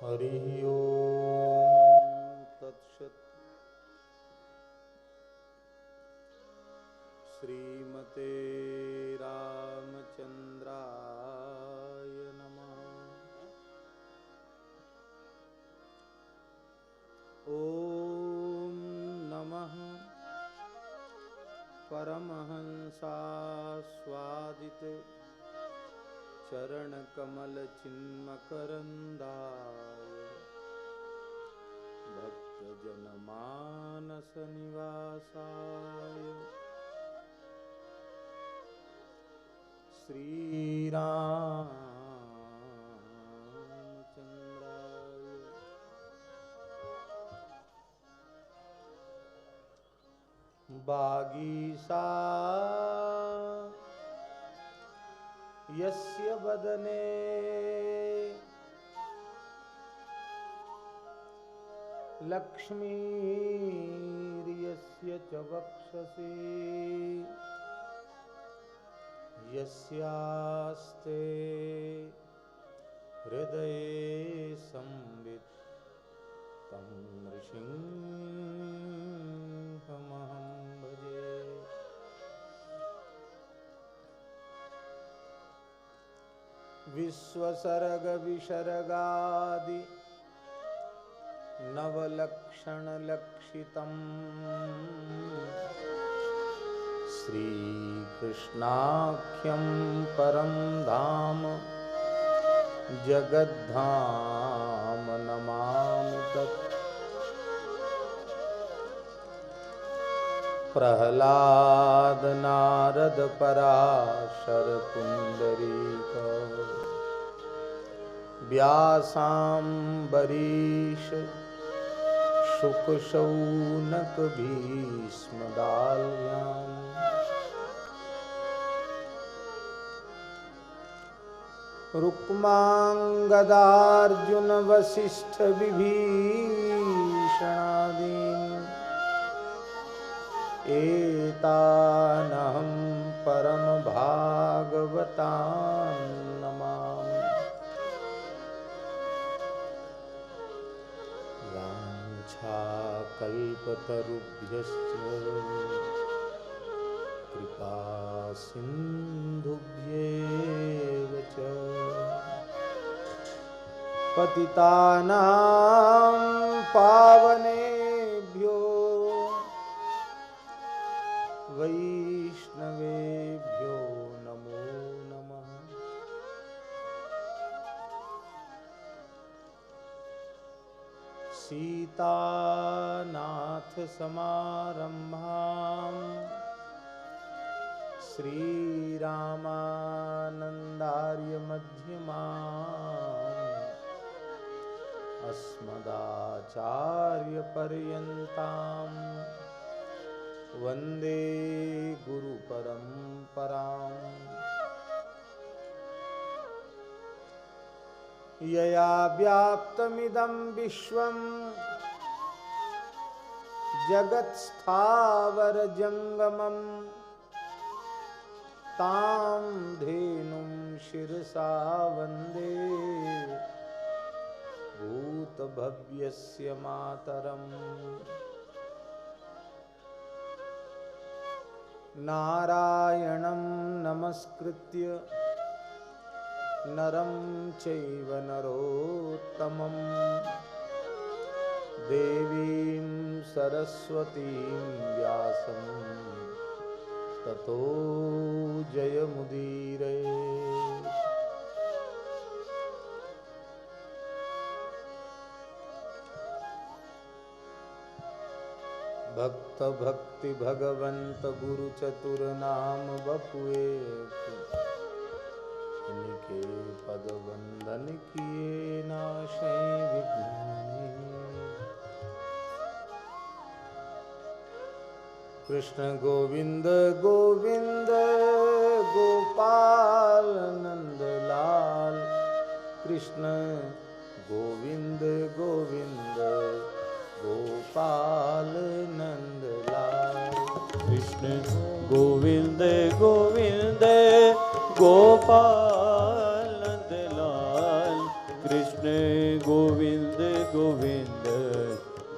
हरिः ओम् तत्सत्। श्रीमते रामचन्द्राय नमः। ॐ नमः परमहंसास्वादित चरणकमलचिन्मकरन्दाय भक्तजनमानसनिवासाय श्रीरामचन्द्राय वागीशा यस्य वदने लक्ष्मीर्यस्य च वक्षसि यस्यास्ते हृदये संवित् तं नृसिंहमहं भजे। विश्वसर्ग विसर्गादि नवलक्षणलक्षितम् श्रीकृष्णाख्यं परं धाम जगद्धाम नमामि तत्। प्रह्लाद नारद पराशर पुंडरीक व्यासाम्बरीश शुक शौनक भीष्म दाल्यान् रुक्मांगदार्जुन वसिष्ठ विभीषणादीन् एतानहं परम भागवतान् नमामि। वाञ्छाकल्पतरुभ्यश्च कृपा सिन्धुभ्येव च पतितानां पावनेभ्यो वैष्णवेभ्यो नमो नमः। सीतानाथ समारंभां श्रीरामानन्दार्य मध्यमाम् अस्मदाचार्य पर्यन्तां वन्दे गुरुपरम्पराम्। यया व्याप्तमिदं विश्वं जगत्स्थावरजङ्गमं तां धेनुं शिरसा वन्दे भूतभव्यस्य मातरम्। नारायणं नमस्कृत्य नरं चैव नरोत्तमं देवीं सरस्वतीं व्यासं ततो जयमुदीरये। भक्त भक्ति भगवंत गुरु चतुर नाम बपुए इनके पद वंदन किए नाशे विघ्न। कृष्ण गोविंद गोविंद गोपाल नंद लाल कृष्ण गोविंद गोविंद गोपाल नंदलाल कृष्ण गोविंद गोविंद गोपाल नंदलाल कृष्ण गोविंद गोविंद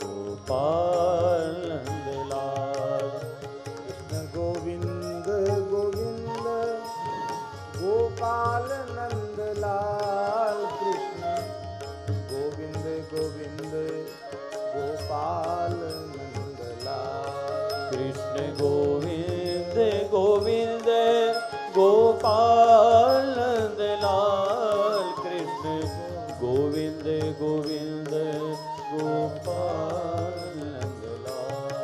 गोपाल नंदलाल कृष्ण गोविंद गोविंद गोपाल नंदलाल कृष्ण गोविंद गोविंद गोपाल नंदलाल कृष्ण गोविंद गोविंद गोपाल नंदलाल कृष्ण गोविंद गोविंद गोपाल नंदलाल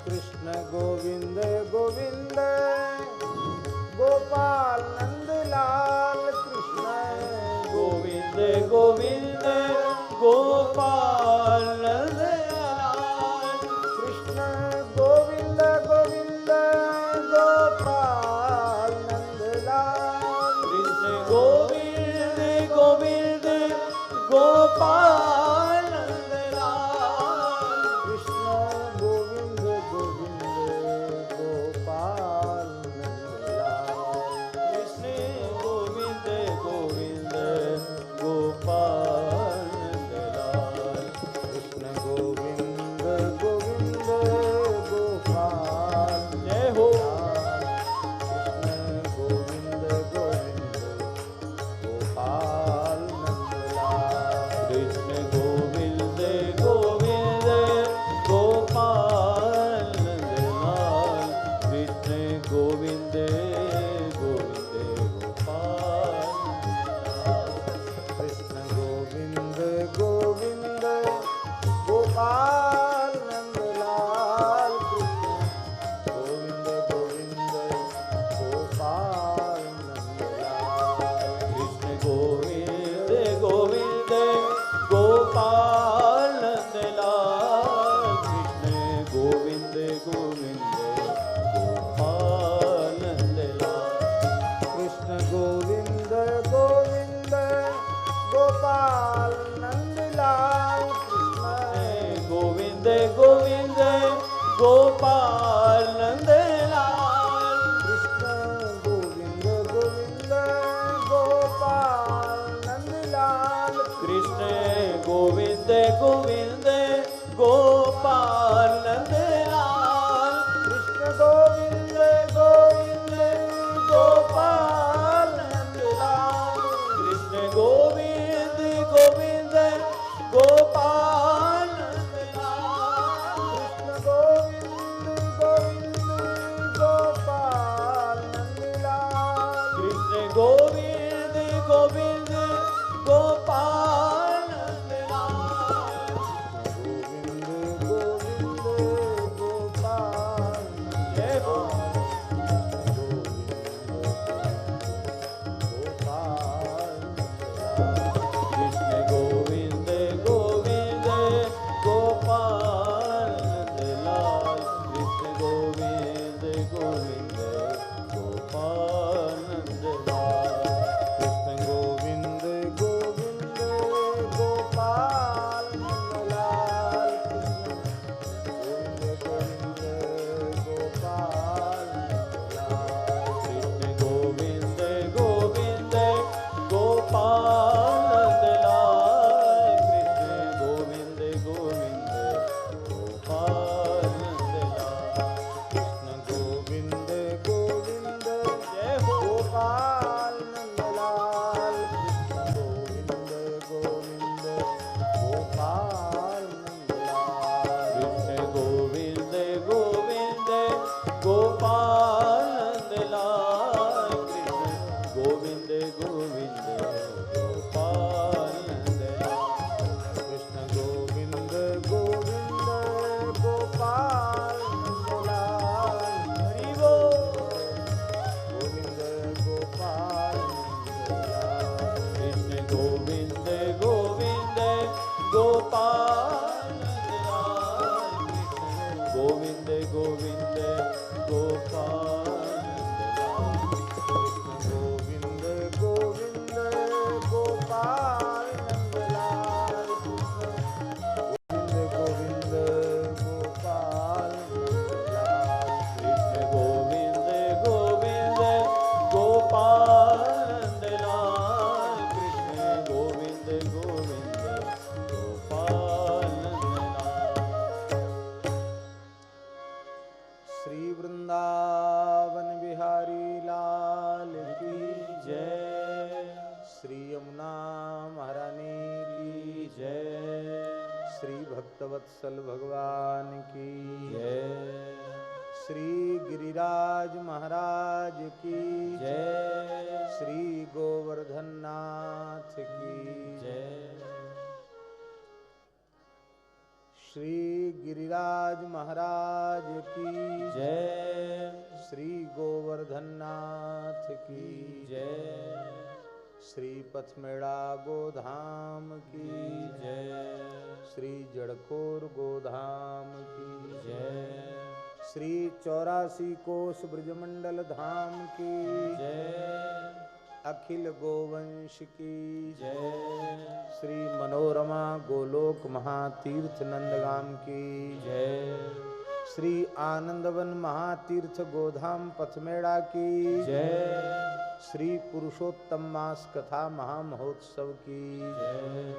कृष्ण गोविंद गोविंद गोपाल नंदलाल कृष्ण गोविंद गोविंद गोपाल नंदलाल कृष्ण गोविंद गोविंद गोपाल नंदलाल कृष्ण गोविंद गोविंद गोपाल नंदलाल कृष्ण गोविंद गोविंद गोपाल नंदलाल कृष्ण गोविंद गोविंद गोपाल नंदलाल कृष्ण गोविंद गोविंद गोपाल जय हो कृष्ण गोविंद गोविंद गोपाल नंदलाल कृष्ण गोविंद गोविंद गोपाल नंदलाल कृष्ण गोविंद गोविंद गोपाल कृष्ण गोविंद गोविंद गोपाल नंदलाल कृष्ण गोविंद गोविंद गोपाल नंदलाल कृष्ण गोविंद गोविंद गोपाल नंदलाल कृष्ण गोविंद गोविंद गोपाल नंदलाल कृष्ण गोविंद गोविंद गोपाल नंदलाल कृष्ण गोविंद गोविंद गोपाल नंदलाल कृष्ण गोविंद गोविंद गोपाल नंदलाल कृष्ण गोविंद गोविंद गोपाल नंदलाल कृष्ण गोविंद गोविंद गोपाल नंदलाल कृष्ण गोविंद गोविंद गोपाल नंदलाल कृष्ण गोविंद गोविंद गोपाल नंदलाल कृष्ण गोविंद गोविंद गोपाल नंदलाल महारानी की जय। श्री भक्तवत्सल भगवान की जय। श्री गिरिराज महाराज की जय। श्री गोवर्धन नाथ की जय। श्री गिरिराज महाराज की जय। श्री गोवर्धन नाथ की जय। श्री पथमेड़ा गोधाम की जय। श्री जड़कोर गोधाम की जय। श्री 84 कोस ब्रजमंडल धाम की जय। अखिल गोवंश की जय। श्री मनोरमा गोलोक महातीर्थ नंदगाम की जय। श्री आनंदवन महातीर्थ गोधाम पथमेड़ा की जय। श्री पुरुषोत्तम मास कथा महामहोत्सव की जय।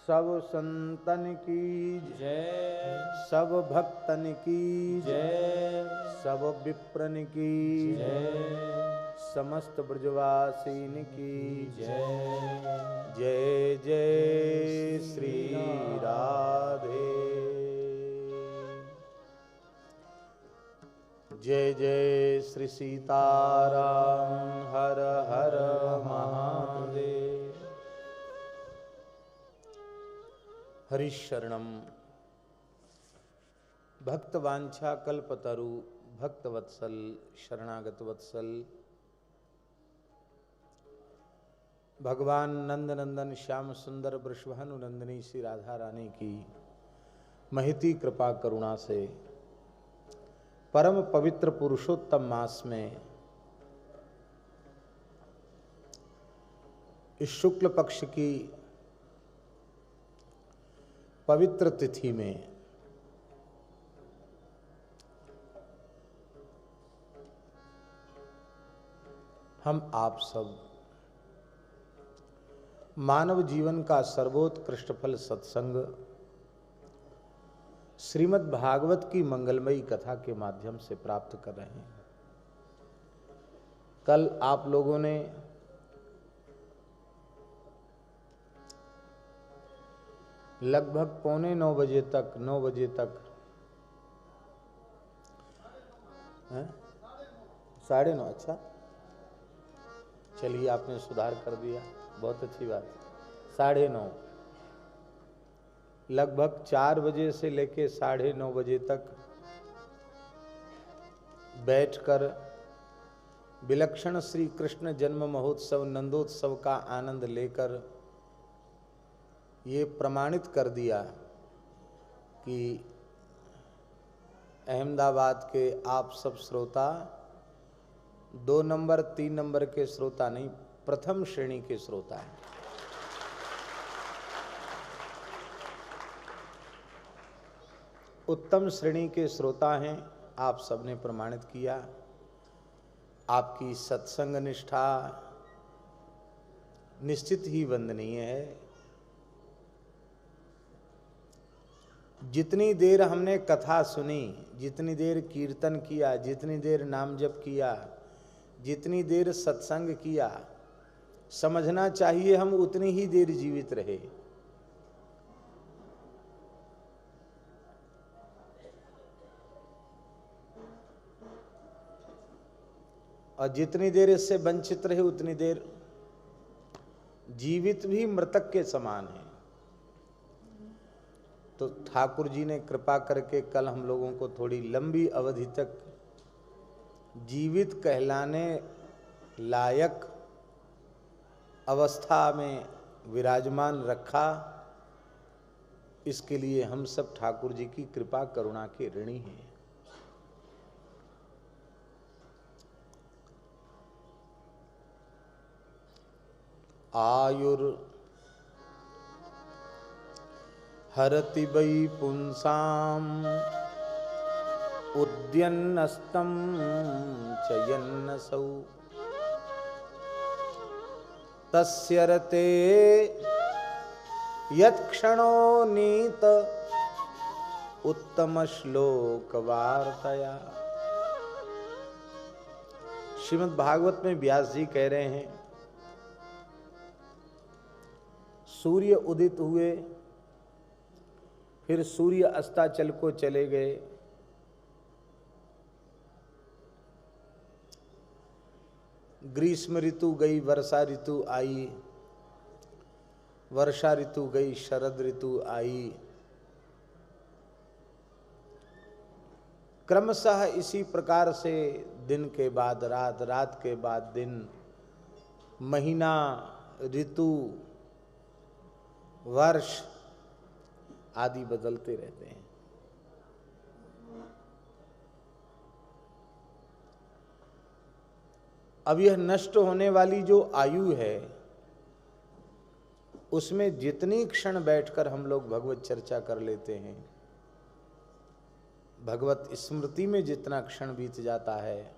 सब संतन की जय। सब भक्तन की जय। सब विप्रन की जय। समस्त ब्रजवासीन की जय। जय जय श्री राधे। जय जय श्री सीताराम हर हर महादेव। हरिशरणम भक्तवांछा कल्पतरु भक्तवत्सल शरणागत वत्सल भगवान नंद नंदन श्याम सुंदर वृषभानु नंदिनी श्री राधा रानी की महती कृपा करुणा से परम पवित्र पुरुषोत्तम मास में इस शुक्ल पक्ष की पवित्र तिथि में हम आप सब मानव जीवन का सर्वोत्कृष्ट फल सत्संग श्रीमद् भागवत की मंगलमयी कथा के माध्यम से प्राप्त कर रहे हैं। कल आप लोगों ने लगभग 8:45 बजे तक 9 बजे तक 9:30 अच्छा चलिए आपने सुधार कर दिया, बहुत अच्छी बात। 9:30 लगभग 4 बजे से लेके 9:30 बजे तक बैठकर विलक्षण श्री कृष्ण जन्म महोत्सव नंदोत्सव का आनंद लेकर ये प्रमाणित कर दिया कि अहमदाबाद के आप सब श्रोता 2 नंबर 3 नंबर के श्रोता नहीं, प्रथम श्रेणी के श्रोता हैं। उत्तम श्रेणी के श्रोता हैं, आप सबने प्रमाणित किया। आपकी सत्संग निष्ठा निश्चित ही वंदनीय है। जितनी देर हमने कथा सुनी, जितनी देर कीर्तन किया, जितनी देर नाम जप किया, जितनी देर सत्संग किया, समझना चाहिए हम उतनी ही देर जीवित रहे। और जितनी देर इससे वंचित रहे उतनी देर जीवित भी मृतक के समान है। तो ठाकुर जी ने कृपा करके कल हम लोगों को थोड़ी लंबी अवधि तक जीवित कहलाने लायक अवस्था में विराजमान रखा। इसके लिए हम सब ठाकुर जी की कृपा करुणा के ऋणी हैं। आयुर हरति वै पुंसाम उद्यन्नस्तं च यन्नसौ तस्य रते यत्क्षणो नीत उत्तम श्लोक वार्तया। श्रीमद् भागवत में व्यास जी कह रहे हैं सूर्य उदित हुए, फिर सूर्य अस्ताचल को चले गए। ग्रीष्म ऋतु गई, वर्षा ऋतु आई, वर्षा ऋतु गई, शरद ऋतु आई। क्रमशः इसी प्रकार से दिन के बाद रात, रात के बाद दिन, महीना, ऋतु, वर्ष आदि बदलते रहते हैं। अब यह नष्ट होने वाली जो आयु है, उसमें जितनी क्षण बैठकर हम लोग भगवत चर्चा कर लेते हैं, भगवत स्मृति में जितना क्षण बीत जाता है,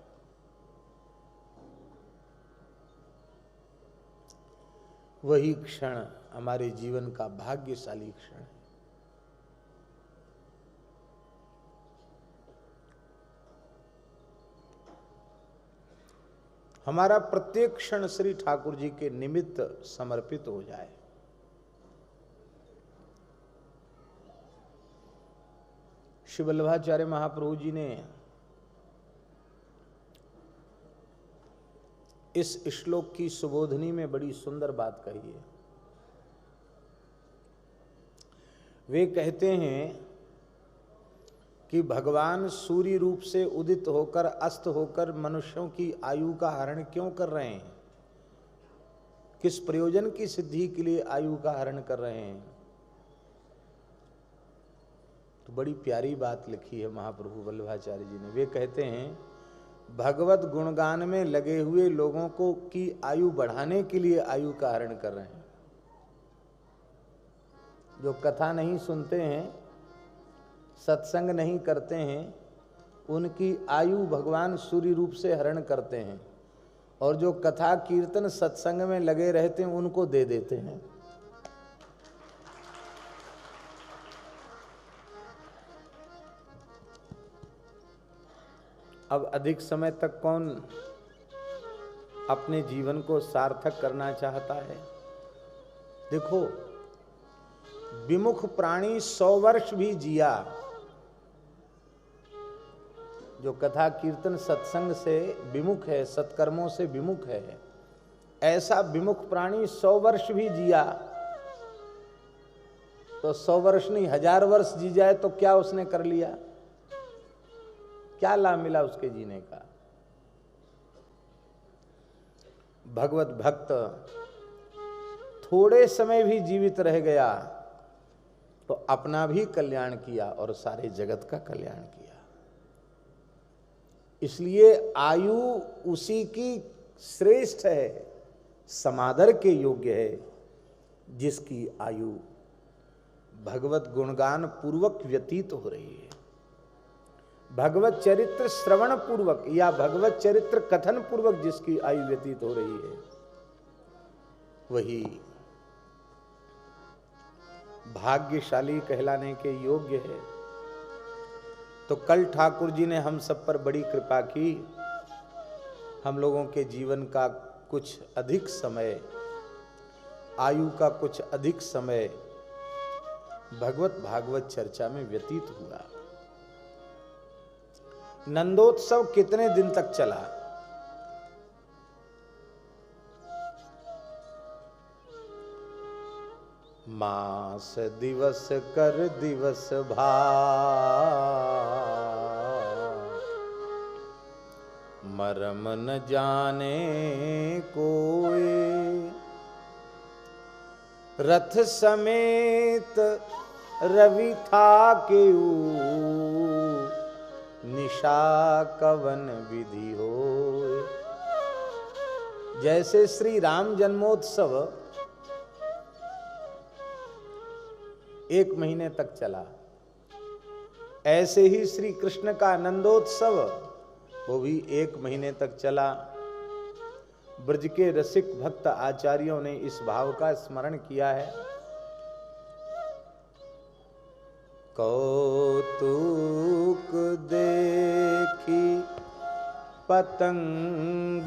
वही क्षण हमारे जीवन का भाग्यशाली क्षण है। हमारा प्रत्येक क्षण श्री ठाकुर जी के निमित्त समर्पित हो जाए। श्री वल्लभाचार्य महाप्रभु जी ने इस श्लोक की सुबोधनी में बड़ी सुंदर बात कही है। वे कहते हैं कि भगवान सूर्य रूप से उदित होकर अस्त होकर मनुष्यों की आयु का हरण क्यों कर रहे हैं, किस प्रयोजन की सिद्धि के लिए आयु का हरण कर रहे हैं। तो बड़ी प्यारी बात लिखी है महाप्रभु वल्लभाचार्य जी ने। वे कहते हैं भगवत गुणगान में लगे हुए लोगों को की आयु बढ़ाने के लिए आयु का हरण कर रहे हैं। जो कथा नहीं सुनते हैं, सत्संग नहीं करते हैं, उनकी आयु भगवान सूर्य रूप से हरण करते हैं, और जो कथा कीर्तन सत्संग में लगे रहते हैं उनको दे देते हैं। अब अधिक समय तक कौन अपने जीवन को सार्थक करना चाहता है। देखो, विमुख प्राणी 100 वर्ष भी जिया, जो कथा कीर्तन सत्संग से विमुख है, सत्कर्मों से विमुख है, ऐसा विमुख प्राणी 100 वर्ष भी जिया, तो 100 वर्ष नहीं 1000 वर्ष जी जाए तो क्या उसने कर लिया, क्या लाभ मिला उसके जीने का। भगवत भक्त थोड़े समय भी जीवित रह गया तो अपना भी कल्याण किया और सारे जगत का कल्याण किया। इसलिए आयु उसी की श्रेष्ठ है, समादर के योग्य है, जिसकी आयु भगवत गुणगान पूर्वक व्यतीत हो रही है, भगवत चरित्र श्रवण पूर्वक या भगवत चरित्र कथन पूर्वक जिसकी आयु व्यतीत हो रही है, वही भाग्यशाली कहलाने के योग्य है। तो कल ठाकुर जी ने हम सब पर बड़ी कृपा की, हम लोगों के जीवन का कुछ अधिक समय, आयु का कुछ अधिक समय भगवत भागवत चर्चा में व्यतीत हुआ। नंदोत्सव कितने दिन तक चला? मास दिवस कर दिवस भार, मरम न जाने कोई, रथ समेत रवि था केऊ, निशा कवन विधि हो। जैसे श्री राम जन्मोत्सव 1 महीने तक चला, ऐसे ही श्री कृष्ण का आनंदोत्सव वो भी 1 महीने तक चला। ब्रज के रसिक भक्त आचार्यों ने इस भाव का स्मरण किया है। कौतुक देखी पतंग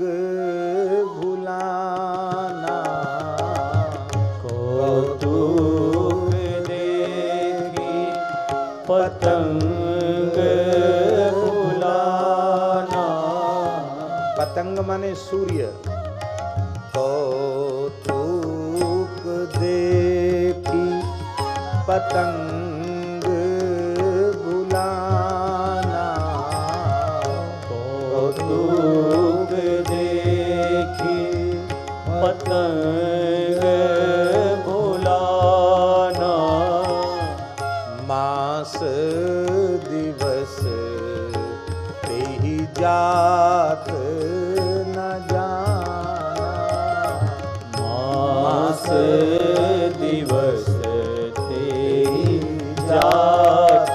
भुलाना, कौतुक माने सूर्य। कौतुक देखी पतंग बुलाना, कौतुक देखी पतंग बुलाना, मास दिवस तेहि जात न जाना, मास दिवस तेहि जात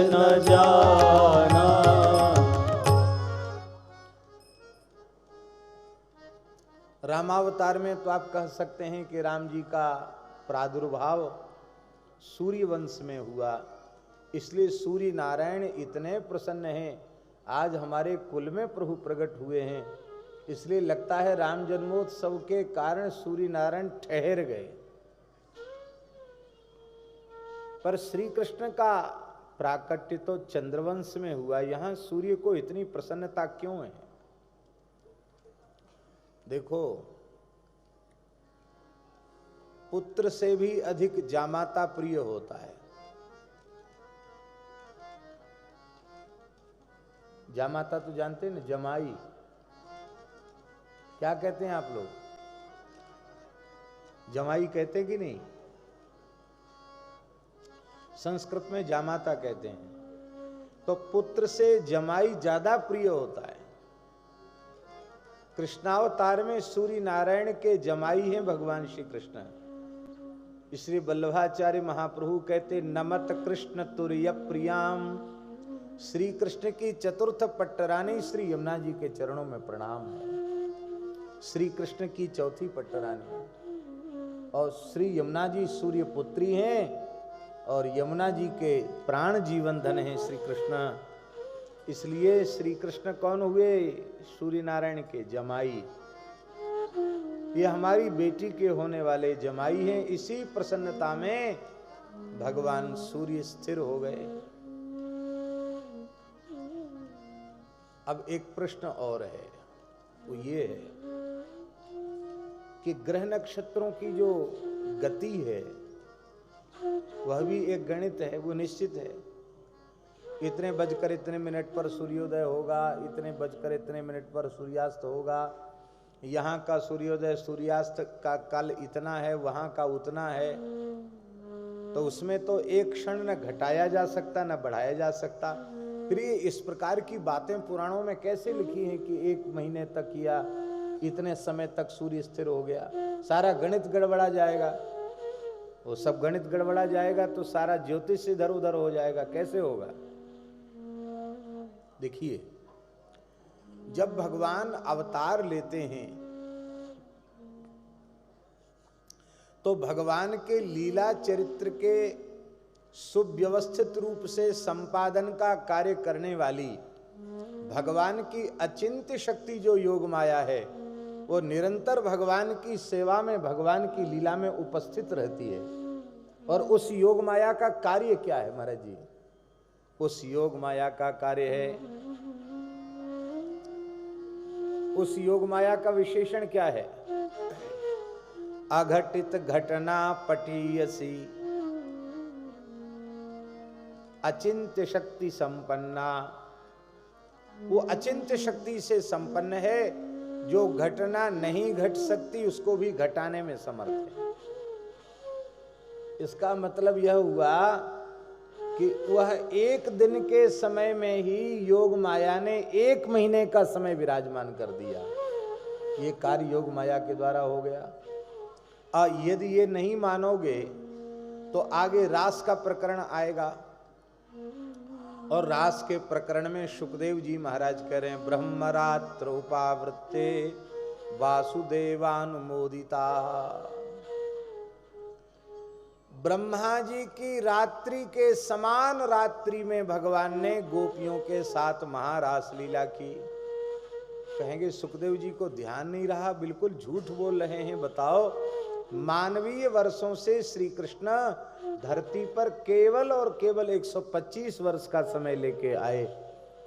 न जाना। रामावतार में तो आप कह सकते हैं कि राम जी का प्रादुर्भाव सूर्य वंश में हुआ, इसलिए सूर्य नारायण इतने प्रसन्न हैं। आज हमारे कुल में प्रभु प्रकट हुए हैं, इसलिए लगता है राम जन्मोत्सव के कारण सूर्य नारायण ठहर गए। पर श्री कृष्ण का प्राकट्य तो चंद्रवंश में हुआ, यहां सूर्य को इतनी प्रसन्नता क्यों है? देखो, पुत्र से भी अधिक जामाता प्रिय होता है। जामाता तो जानते हैं ना, जमाई क्या कहते हैं आप लोग? जमाई कहते कि नहीं? संस्कृत में जामाता कहते हैं। तो पुत्र से जमाई ज्यादा प्रिय होता है। कृष्णावतार में सूर्य नारायण के जमाई हैं भगवान श्री कृष्ण। इसलिए वल्लभाचार्य महाप्रभु कहते नमत कृष्ण तुर्य प्रियाम। श्री कृष्ण की चतुर्थ पट्टरानी श्री यमुना जी के चरणों में प्रणाम है। श्री कृष्ण की चौथी पट्टरानी और श्री यमुना जी सूर्य पुत्री हैं और यमुना जी के प्राण जीवन धन हैं श्री कृष्ण। इसलिए श्री कृष्ण कौन हुए? सूर्य नारायण के जमाई। ये हमारी बेटी के होने वाले जमाई हैं। इसी प्रसन्नता में भगवान सूर्य स्थिर हो गए। अब एक प्रश्न और है, वो ये है कि ग्रह नक्षत्रों की जो गति है वह भी एक गणित है, वो निश्चित है। इतने बजकर इतने मिनट पर सूर्योदय होगा, इतने बजकर इतने मिनट पर सूर्यास्त होगा। यहाँ का सूर्योदय सूर्यास्त का काल इतना है, वहाँ का उतना है। तो उसमें तो एक क्षण न घटाया जा सकता न बढ़ाया जा सकता। फिर ये इस प्रकार की बातें पुराणों में कैसे लिखी हैं कि एक महीने तक या इतने समय तक सूर्य स्थिर हो गया? सारा गणित गड़बड़ा जाएगा। वो सब गणित गड़बड़ा जाएगा तो सारा ज्योतिष इधर उधर हो जाएगा, कैसे होगा? देखिए, जब भगवान अवतार लेते हैं तो भगवान के लीला चरित्र के सुव्यवस्थित रूप से संपादन का कार्य करने वाली भगवान की अचिंत्य शक्ति जो योग माया है, वो निरंतर भगवान की सेवा में, भगवान की लीला में उपस्थित रहती है। और उस योग माया का कार्य क्या है महाराज जी? उस योग माया का कार्य है, उस योग माया का विशेषण क्या है? अघटित घटना पटीयसी अचिंत्य शक्ति संपन्ना। वो अचिंत्य शक्ति से संपन्न है, जो घटना नहीं घट सकती उसको भी घटाने में समर्थ है। इसका मतलब यह हुआ कि वह एक दिन के समय में ही योग माया ने एक महीने का समय विराजमान कर दिया। ये कार्य योग माया के द्वारा हो गया। यदि ये नहीं मानोगे तो आगे रास का प्रकरण आएगा, और रास के प्रकरण में सुखदेव जी महाराज कह रहे हैं ब्रह्मरात्र उपावृत्ते वासुदेवानुमोदिता। ब्रह्मा जी की रात्रि के समान रात्रि में भगवान ने गोपियों के साथ महारास लीला की। कहेंगे सुखदेव जी को ध्यान नहीं रहा, बिल्कुल झूठ बोल रहे हैं। बताओ, मानवीय वर्षों से श्री कृष्ण धरती पर केवल और केवल 125 वर्ष का समय लेके आए,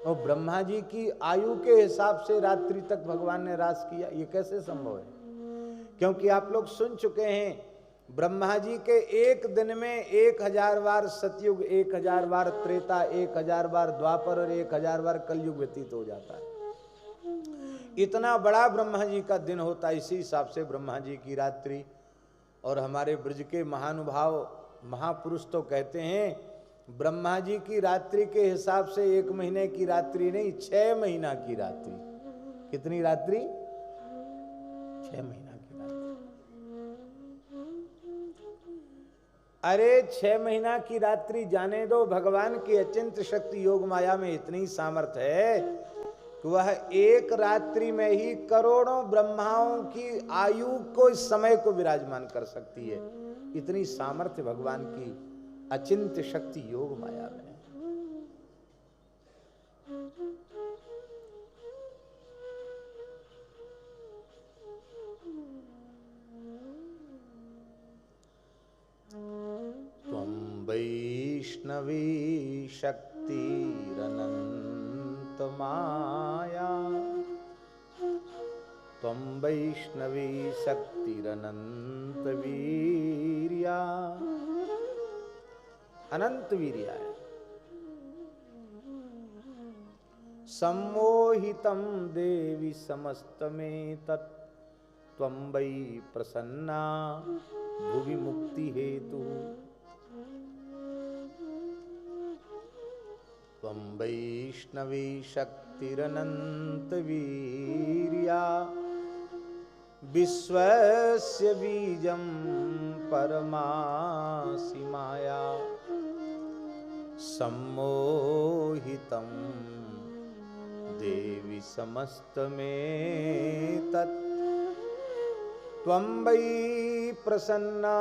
और ब्रह्मा जी की आयु के हिसाब से रात्रि तक भगवान ने रास किया, ये कैसे संभव है? क्योंकि आप लोग सुन चुके हैं ब्रह्मा जी के एक दिन में 1000 बार सतयुग, 1000 बार त्रेता, 1000 बार द्वापर और 1000 बार कलयुग व्यतीत हो जाता है। इतना बड़ा ब्रह्मा जी का दिन होता है। इसी हिसाब से ब्रह्मा जी की रात्रि, और हमारे ब्रज के महानुभाव महापुरुष तो कहते हैं ब्रह्मा जी की रात्रि के हिसाब से 1 महीने की रात्रि नहीं, 6 महीना की रात्रि। कितनी रात्रि? 6 महीना की रात्रि। अरे 6 महीना की रात्रि जाने दो, भगवान की अचिंत शक्ति योग माया में इतनी सामर्थ्य है कि वह एक रात्रि में ही करोड़ों ब्रह्माओं की आयु को, इस समय को विराजमान कर सकती है। इतनी सामर्थ्य भगवान की अचिंत शक्ति योग माया में। त्वं वैष्णवी शक्तिरनंत माया, त्वं वैष्णवी शक्तिरनंत वीर्या। अनंत वीर्या है। सम्मोहितं देवी समस्तमेतत् त्वं वै प्रसन्ना भुवि मुक्ति हेतु। त्वं वैष्णवी शक्तिरनंत वीर्या, विश्वस्य बीजं परमासि माया, सम्मोहितं देवी समस्तमेतत् त्वं वै प्रसन्ना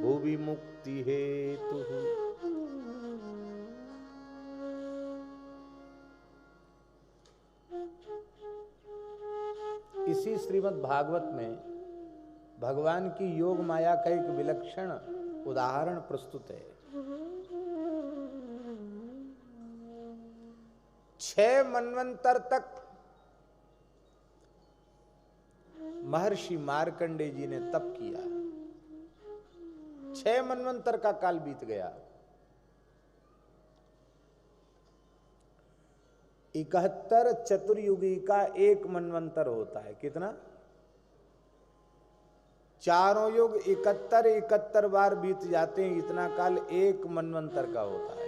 भुवि मुक्ति हेतु। इसी श्रीमद् भागवत में भगवान की योग माया का एक विलक्षण उदाहरण प्रस्तुत है। 6 मनवंतर तक महर्षि मार्कंडेय जी ने तप किया। 6 मनवंतर का काल बीत गया। 71 चतुर्युगी का 1 मनवंतर होता है। कितना? चारों युग 71 बार बीत जाते हैं। इतना काल 1 मनवंतर का होता है।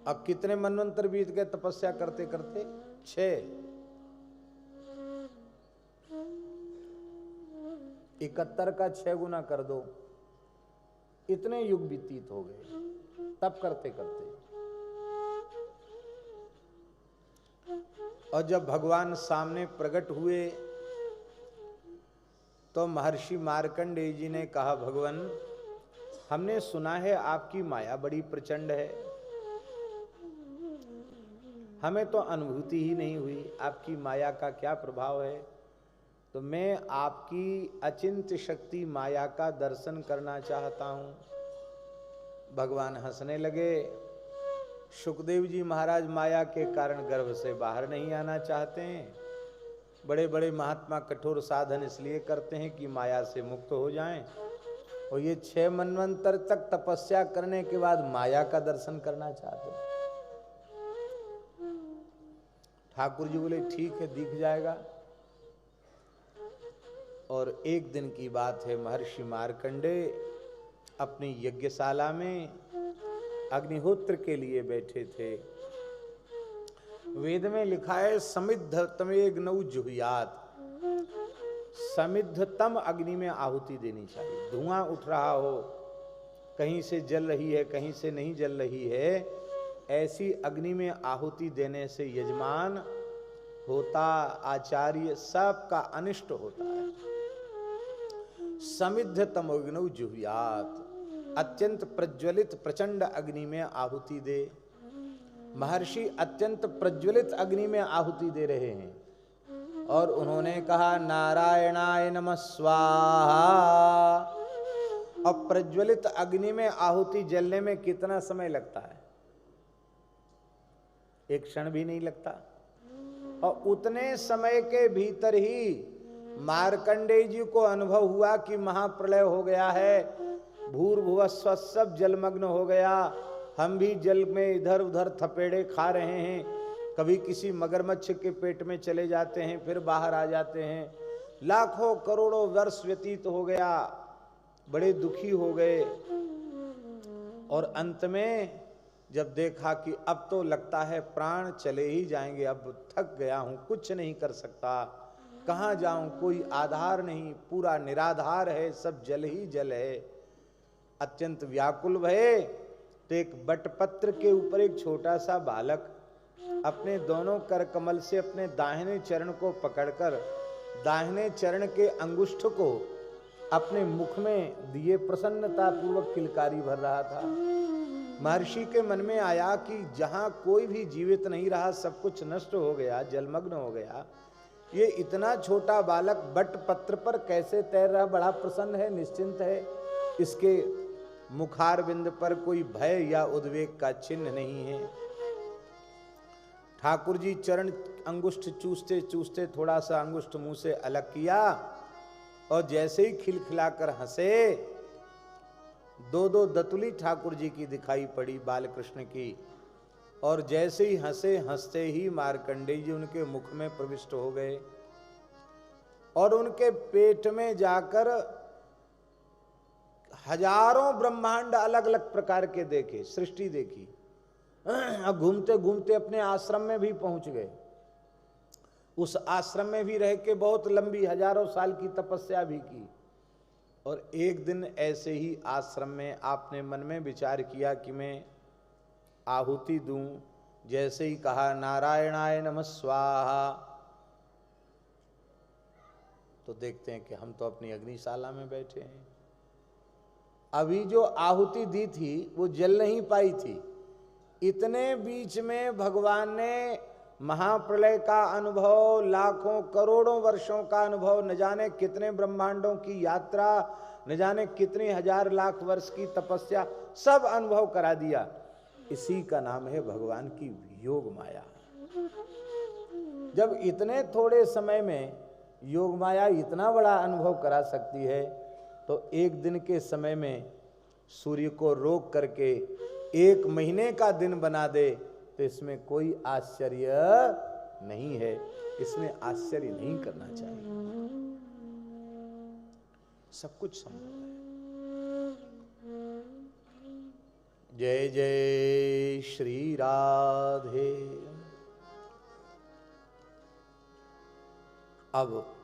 अब कितने मनवंतर बीत गए तपस्या करते करते? 6। 71 का 6 गुना कर दो, इतने युग व्यतीत हो गए तप करते करते। और जब भगवान सामने प्रकट हुए तो महर्षि मार्कंडेय जी ने कहा, भगवान हमने सुना है आपकी माया बड़ी प्रचंड है, हमें तो अनुभूति ही नहीं हुई आपकी माया का क्या प्रभाव है। तो मैं आपकी अचिंत्य शक्ति माया का दर्शन करना चाहता हूं। भगवान हंसने लगे। सुखदेव जी महाराज माया के कारण गर्भ से बाहर नहीं आना चाहते हैं। बड़े बड़े महात्मा कठोर साधन इसलिए करते हैं कि माया से मुक्त हो जाएं, और ये 6 मनवंतर तक तपस्या करने के बाद माया का दर्शन करना चाहते हैं। ठाकुर जी बोले ठीक है, दिख जाएगा। और एक दिन की बात है, महर्षि मार्कंडेय अपनी यज्ञशाला में अग्निहोत्र के लिए बैठे थे। वेद में लिखा है समिद्ध तमेग्नौ जुहुयात, समिद्धतम अग्नि में आहुति देनी चाहिए। धुआं उठ रहा हो, कहीं से जल रही है कहीं से नहीं जल रही है, ऐसी अग्नि में आहुति देने से यजमान होता, आचार्य सबका अनिष्ट होता है। समिद्ध तमोग्नौ जुहुयात, अत्यंत प्रज्वलित प्रचंड अग्नि में आहुति दे। महर्षि अत्यंत प्रज्वलित अग्नि में आहुति दे रहे हैं और उन्होंने कहा नारायणाय नमः स्वाहा, और प्रज्वलित अग्नि में आहुति जलने में कितना समय लगता है? एक क्षण भी नहीं लगता। और उतने समय के भीतर ही मार्कंडेय जी को अनुभव हुआ कि महाप्रलय हो गया है, भूर्भुवस्सुवः सब जलमग्न हो गया, हम भी जल में इधर उधर थपेड़े खा रहे हैं, कभी किसी मगरमच्छ के पेट में चले जाते हैं फिर बाहर आ जाते हैं, लाखों करोड़ों वर्ष व्यतीत हो गया, बड़े दुखी हो गए। और अंत में जब देखा कि अब तो लगता है प्राण चले ही जाएंगे, अब थक गया हूं, कुछ नहीं कर सकता, कहाँ जाऊं, कोई आधार नहीं, पूरा निराधार है, सब जल ही जल है, अत्यंत व्याकुल भये। तो एक बटपत्र के ऊपर एक छोटा सा बालक अपने दोनों कर कमल से अपने दाहिने चरण को पकड़कर दाहिने चरण के अंगुष्ठ को अपने मुख में दिए प्रसन्नता पूर्वक किलकारी भर रहा था। महर्षि के मन में आया कि जहां कोई भी जीवित नहीं रहा, सब कुछ नष्ट हो गया, जलमग्न हो गया, ये इतना छोटा बालक बट पत्र पर कैसे तैर रहा, बड़ा प्रसन्न है, निश्चिंत है, इसके मुखारविंद पर कोई भय या उद्वेग का चिन्ह नहीं है। ठाकुर जी चरण अंगुष्ठ चूसते चूसते थोड़ा सा अंगुष्ठ मुंह से अलग किया और जैसे ही खिलखिलाकर हंसे, दो दो दतुली ठाकुर जी की दिखाई पड़ी बालकृष्ण की, और जैसे ही हंसे, हंसते ही मार्कंडेय जी उनके मुख में प्रविष्ट हो गए और उनके पेट में जाकर हजारों ब्रह्मांड अलग अलग प्रकार के देखे, सृष्टि देखी। घूमते घूमते अपने आश्रम में भी पहुंच गए। उस आश्रम में भी रह के बहुत लंबी हजारों साल की तपस्या भी की। और एक दिन ऐसे ही आश्रम में आपने मन में विचार किया कि मैं आहुति दूं। जैसे ही कहा नारायणाय नमः स्वाहा, तो देखते हैं कि हम तो अपनी अग्निशाला में बैठे हैं। अभी जो आहुति दी थी वो जल नहीं पाई थी। इतने बीच में भगवान ने महाप्रलय का अनुभव, लाखों करोड़ों वर्षों का अनुभव, न जाने कितने ब्रह्मांडों की यात्रा, न जाने कितने हजार लाख वर्ष की तपस्या, सब अनुभव करा दिया। इसी का नाम है भगवान की योग माया। जब इतने थोड़े समय में योग माया इतना बड़ा अनुभव करा सकती है, तो एक दिन के समय में सूर्य को रोक करके 1 महीने का दिन बना दे, तो इसमें कोई आश्चर्य नहीं है। इसमें आश्चर्य नहीं करना चाहिए, सब कुछ संभव है। जय जय श्री राधे। अब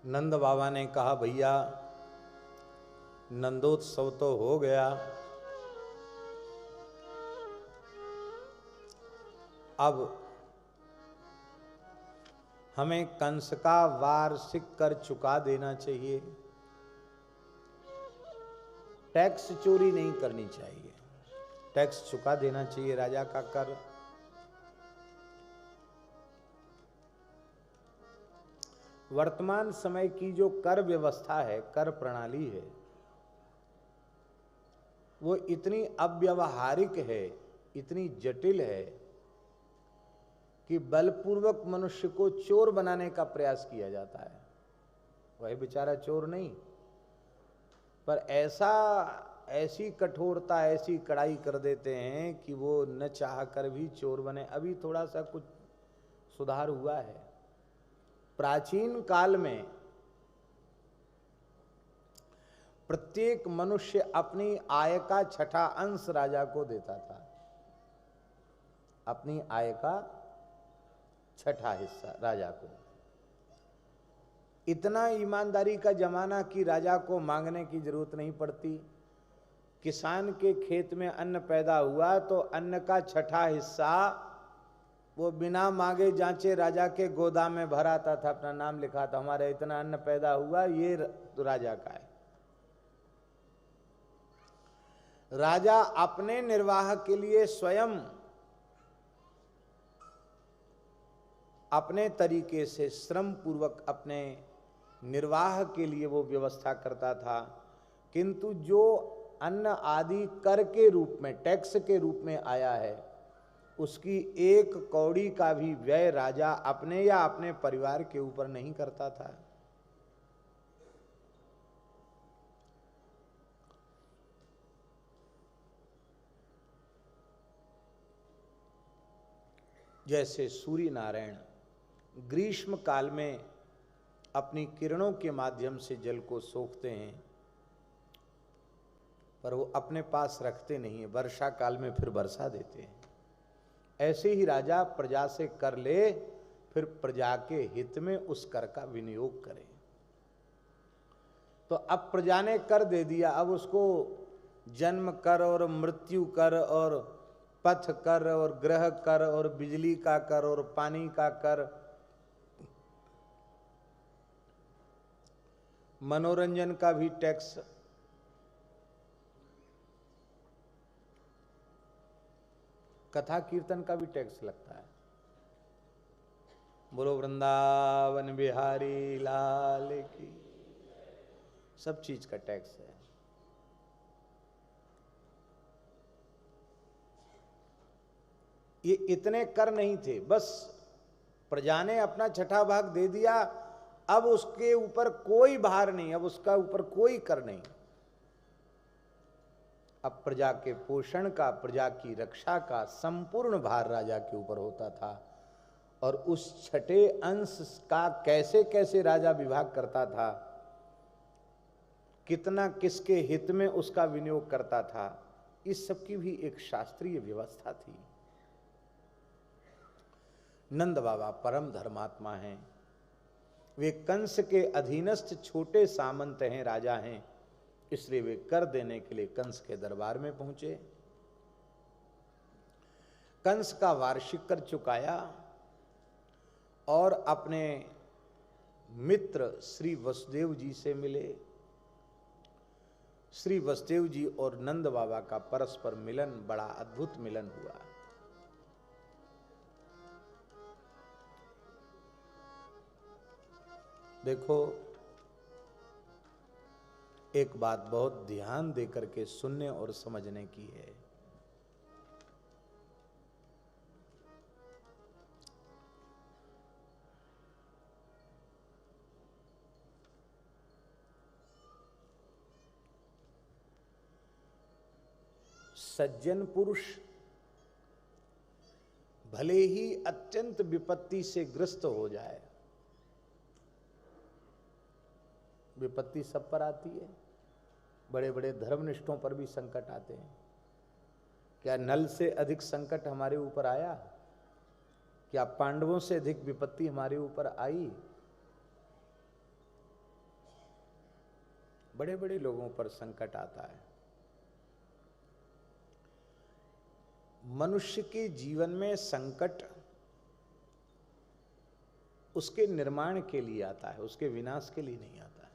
नंद बाबा ने कहा, भैया नंदोत्सव तो हो गया, अब हमें कंस का वार्षिक कर चुका देना चाहिए, टैक्स चोरी नहीं करनी चाहिए, टैक्स चुका देना चाहिए राजा का कर। वर्तमान समय की जो कर व्यवस्था है, कर प्रणाली है, वो इतनी अव्यवहारिक है, इतनी जटिल है कि बलपूर्वक मनुष्य को चोर बनाने का प्रयास किया जाता है। वह बेचारा चोर नहीं, पर ऐसी कठोरता, ऐसी कड़ाई कर देते हैं कि वो न चाह कर भी चोर बने। अभी थोड़ा सा कुछ सुधार हुआ है। प्राचीन काल में प्रत्येक मनुष्य अपनी आय का 6ठा अंश राजा को देता था, अपनी आय का 6ठा हिस्सा राजा को। इतना ईमानदारी का जमाना कि राजा को मांगने की जरूरत नहीं पड़ती। किसान के खेत में अन्न पैदा हुआ तो अन्न का 6ठा हिस्सा वो बिना मांगे जांचे राजा के गोदाम में भराता था, अपना नाम लिखा था, हमारे इतना अन्न पैदा हुआ, ये तो राजा का है। राजा अपने निर्वाह के लिए स्वयं अपने तरीके से श्रम पूर्वक अपने निर्वाह के लिए वो व्यवस्था करता था, किंतु जो अन्न आदि कर के रूप में, टैक्स के रूप में आया है, उसकी एक कौड़ी का भी व्यय राजा अपने या अपने परिवार के ऊपर नहीं करता था। जैसे सूर्य नारायण ग्रीष्म काल में अपनी किरणों के माध्यम से जल को सोखते हैं, पर वो अपने पास रखते नहीं है, वर्षा काल में फिर बरसा देते हैं। ऐसे ही राजा प्रजा से कर ले, फिर प्रजा के हित में उस कर का विनियोग करे। तो अब प्रजा ने कर दे दिया, अब उसको जन्म कर और मृत्यु कर और पथ कर और ग्रह कर और बिजली का कर और पानी का कर, मनोरंजन का भी टैक्स, कथा कीर्तन का भी टैक्स लगता है। बोलो वृंदावन बिहारी लाल की, सब चीज का टैक्स है। ये इतने कर नहीं थे, बस प्रजा ने अपना छठा भाग दे दिया, अब उसके ऊपर कोई भार नहीं, अब उसका ऊपर कोई कर नहीं। अब प्रजा के पोषण का, प्रजा की रक्षा का संपूर्ण भार राजा के ऊपर होता था। और उस छठे अंश का कैसे कैसे राजा विभाग करता था, कितना किसके हित में उसका विनियोग करता था, इस सब की भी एक शास्त्रीय व्यवस्था थी। नंद बाबा परम धर्मात्मा हैं, वे कंस के अधीनस्थ छोटे सामंत हैं, राजा हैं, इसलिए वे कर देने के लिए कंस के दरबार में पहुंचे। कंस का वार्षिक कर चुकाया और अपने मित्र श्री वसुदेव जी से मिले। श्री वसुदेव जी और नंद बाबा का परस्पर मिलन बड़ा अद्भुत मिलन हुआ। देखो, एक बात बहुत ध्यान देकर के सुनने और समझने की है। सज्जन पुरुष भले ही अत्यंत विपत्ति से ग्रस्त हो जाए, विपत्ति सब पर आती है, बड़े बड़े धर्मनिष्ठों पर भी संकट आते हैं। क्या नल से अधिक संकट हमारे ऊपर आया? क्या पांडवों से अधिक विपत्ति हमारे ऊपर आई? बड़े बड़े लोगों पर संकट आता है। मनुष्य के जीवन में संकट उसके निर्माण के लिए आता है, उसके विनाश के लिए नहीं आता है।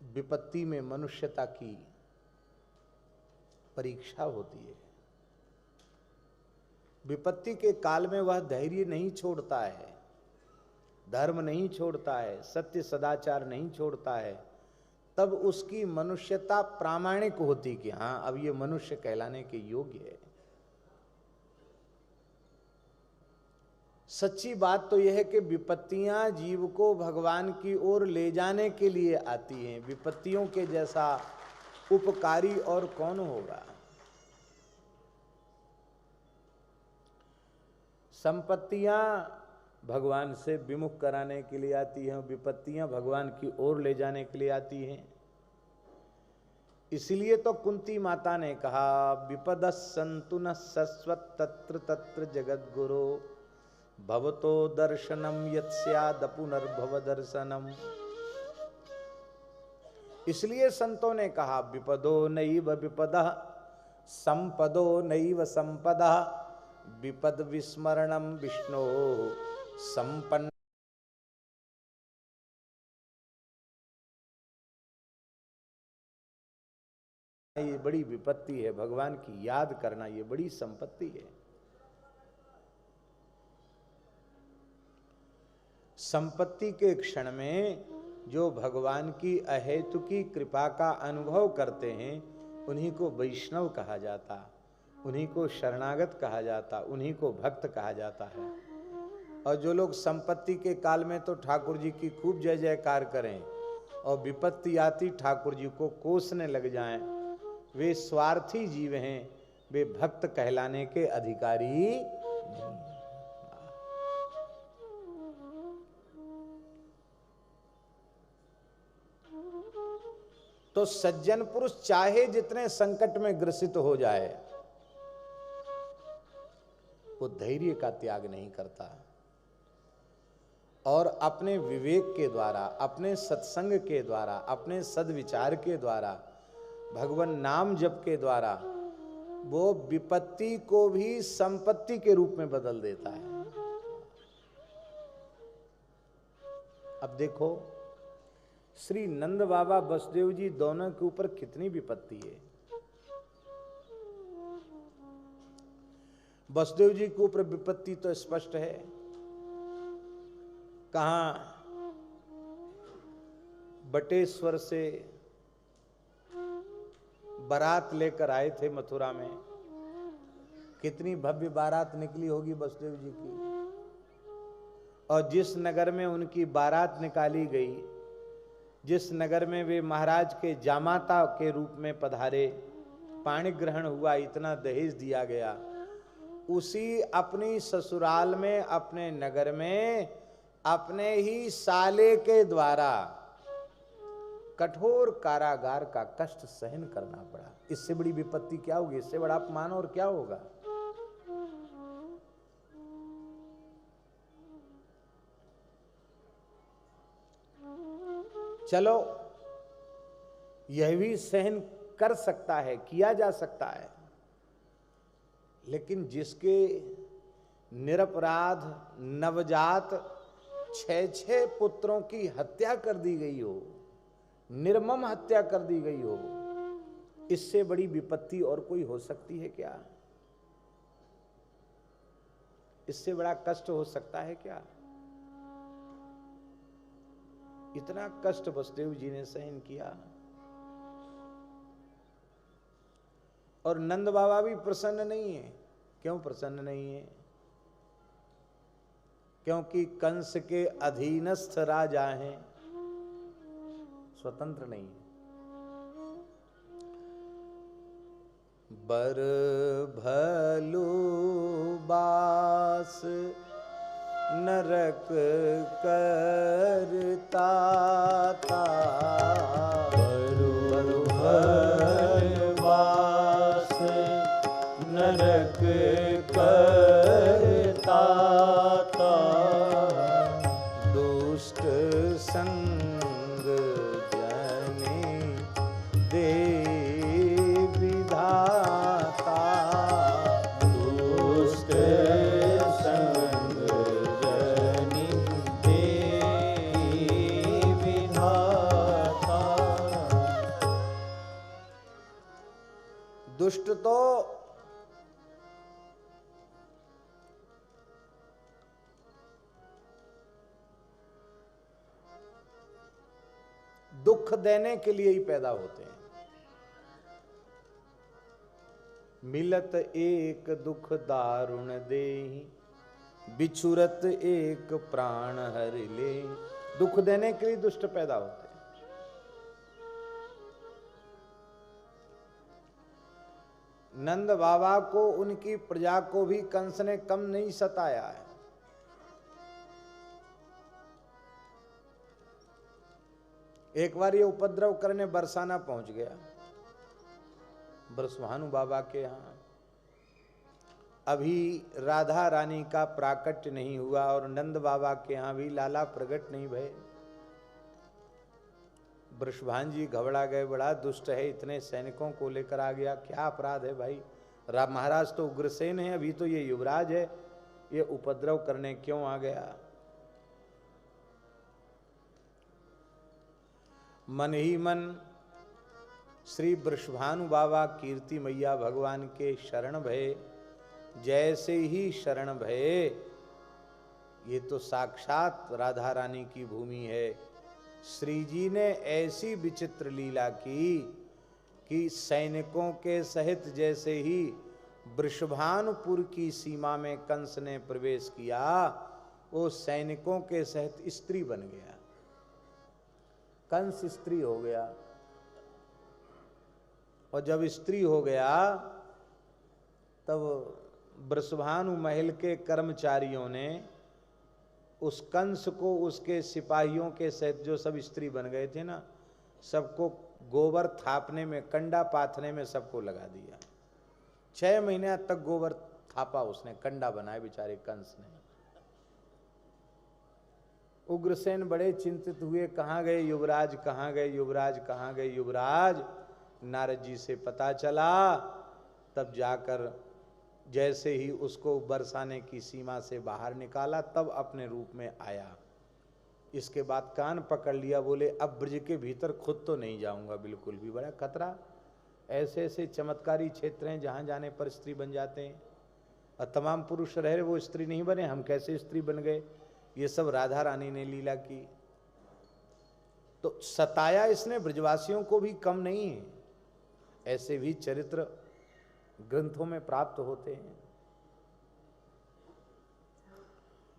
विपत्ति में मनुष्यता की परीक्षा होती है। विपत्ति के काल में वह धैर्य नहीं छोड़ता है, धर्म नहीं छोड़ता है, सत्य सदाचार नहीं छोड़ता है, तब उसकी मनुष्यता प्रामाणिक होती कि हाँ, अब ये मनुष्य कहलाने के योग्य है। सच्ची बात तो यह है कि विपत्तियां जीव को भगवान की ओर ले जाने के लिए आती हैं। विपत्तियों के जैसा उपकारी और कौन होगा? संपत्तियां भगवान से विमुख कराने के लिए आती हैं, विपत्तियां भगवान की ओर ले जाने के लिए आती हैं। इसलिए तो कुंती माता ने कहा, विपदः सन्तु न शश्वत् तत्र तत्र जगद्गुरो भवतो दर्शनम यत् स्याद् पुनर्भव दर्शनम। इसलिए संतों ने कहा, विपदो नैव विपदः संपदो नैव संपदः विपद विस्मरणम विष्णो संपन्न। ये बड़ी विपत्ति है, भगवान की याद करना ये बड़ी संपत्ति है। संपत्ति के क्षण में जो भगवान की अहेतुकी कृपा का अनुभव करते हैं उन्हीं को वैष्णव कहा जाता, उन्हीं को शरणागत कहा जाता, उन्हीं को भक्त कहा जाता है। और जो लोग संपत्ति के काल में तो ठाकुर जी की खूब जय जयकार करें और विपत्ति आती ठाकुर जी को कोसने लग जाएं, वे स्वार्थी जीव हैं, वे भक्त कहलाने के अधिकारी नहीं। तो सज्जन पुरुष चाहे जितने संकट में ग्रसित हो जाए, वो धैर्य का त्याग नहीं करता और अपने विवेक के द्वारा, अपने सत्संग के द्वारा, अपने सद्विचार के द्वारा, भगवान नाम जप के द्वारा वो विपत्ति को भी संपत्ति के रूप में बदल देता है। अब देखो श्री नंद बाबा वसुदेव जी दोनों के ऊपर कितनी विपत्ति है। वसुदेव जी के ऊपर विपत्ति तो स्पष्ट है, कहां बटेश्वर से बारात लेकर आए थे मथुरा में, कितनी भव्य बारात निकली होगी वसुदेव जी की। और जिस नगर में उनकी बारात निकाली गई, जिस नगर में वे महाराज के जामाता के रूप में पधारे, पाणी ग्रहण हुआ, इतना दहेज दिया गया, उसी अपनी ससुराल में, अपने नगर में, अपने ही साले के द्वारा कठोर कारागार का कष्ट सहन करना पड़ा। इससे बड़ी विपत्ति क्या होगी, इससे बड़ा अपमान और क्या होगा। चलो यह भी सहन कर सकता है, किया जा सकता है, लेकिन जिसके निरपराध नवजात 6 पुत्रों की हत्या कर दी गई हो, निर्मम हत्या कर दी गई हो, इससे बड़ी विपत्ति और कोई हो सकती है क्या? इससे बड़ा कष्ट हो सकता है क्या? इतना कष्ट वसुदेव जी ने सहन किया। और नंद बाबा भी प्रसन्न नहीं है। क्यों प्रसन्न नहीं है? क्योंकि कंस के अधीनस्थ राजा हैं, स्वतंत्र नहीं है। बर भलु बास नरक करता था, बरु भलु बास नरक करता था, दुष्ट संग जने दे विधाता, दुष्ट संग जनि दे विधाता। दुष्ट तो दुख देने के लिए ही पैदा होते हैं। मिलत एक दुख दारुण देहि, बिछुरत एक प्राण हर ले। दुख देने के लिए दुष्ट पैदा होते हैं। नंद बाबा को, उनकी प्रजा को भी कंस ने कम नहीं सताया है। एक बार ये उपद्रव करने बरसाना पहुंच गया, बरसभानु बाबा के यहाँ। अभी राधा रानी का प्राकट्य नहीं हुआ और नंद बाबा के यहाँ भी लाला प्रकट नहीं भये। बृषभान जी घबरा गए, बड़ा दुष्ट है, इतने सैनिकों को लेकर आ गया, क्या अपराध है भाई? महाराज तो उग्रसेन है, अभी तो ये युवराज है, ये उपद्रव करने क्यों आ गया? मन ही मन श्री वृषभानु बाबा कीर्ति मैया भगवान के शरण भये। जैसे ही शरण भये, ये तो साक्षात राधा रानी की भूमि है। श्री जी ने ऐसी विचित्र लीला की कि सैनिकों के सहित जैसे ही वृषभानुपुर की सीमा में कंस ने प्रवेश किया, वो सैनिकों के सहित स्त्री बन गया, कंस स्त्री हो गया। और जब स्त्री हो गया तब वृषभानु महल के कर्मचारियों ने उस कंस को उसके सिपाहियों के सहित, जो सब स्त्री बन गए थे ना, सबको गोबर थापने में, कंडा पाथने में सबको लगा दिया। 6 महीने तक गोबर थापा उसने, कंडा बनाए बेचारे कंस ने। उग्रसेन बड़े चिंतित हुए, कहाँ गए युवराज, कहाँ गए युवराज, कहाँ गए युवराज। नारद जी से पता चला, तब जाकर जैसे ही उसको बरसाने की सीमा से बाहर निकाला, तब अपने रूप में आया। इसके बाद कान पकड़ लिया, बोले अब ब्रज के भीतर खुद तो नहीं जाऊंगा बिल्कुल भी, बड़ा खतरा। ऐसे ऐसे चमत्कारी क्षेत्र हैं जहाँ जाने पर स्त्री बन जाते हैं, और तमाम पुरुष रहे वो स्त्री नहीं बने, हम कैसे स्त्री बन गए। ये सब राधा रानी ने लीला की। तो सताया इसने ब्रजवासियों को भी कम नहीं है। ऐसे भी चरित्र ग्रंथों में प्राप्त होते हैं।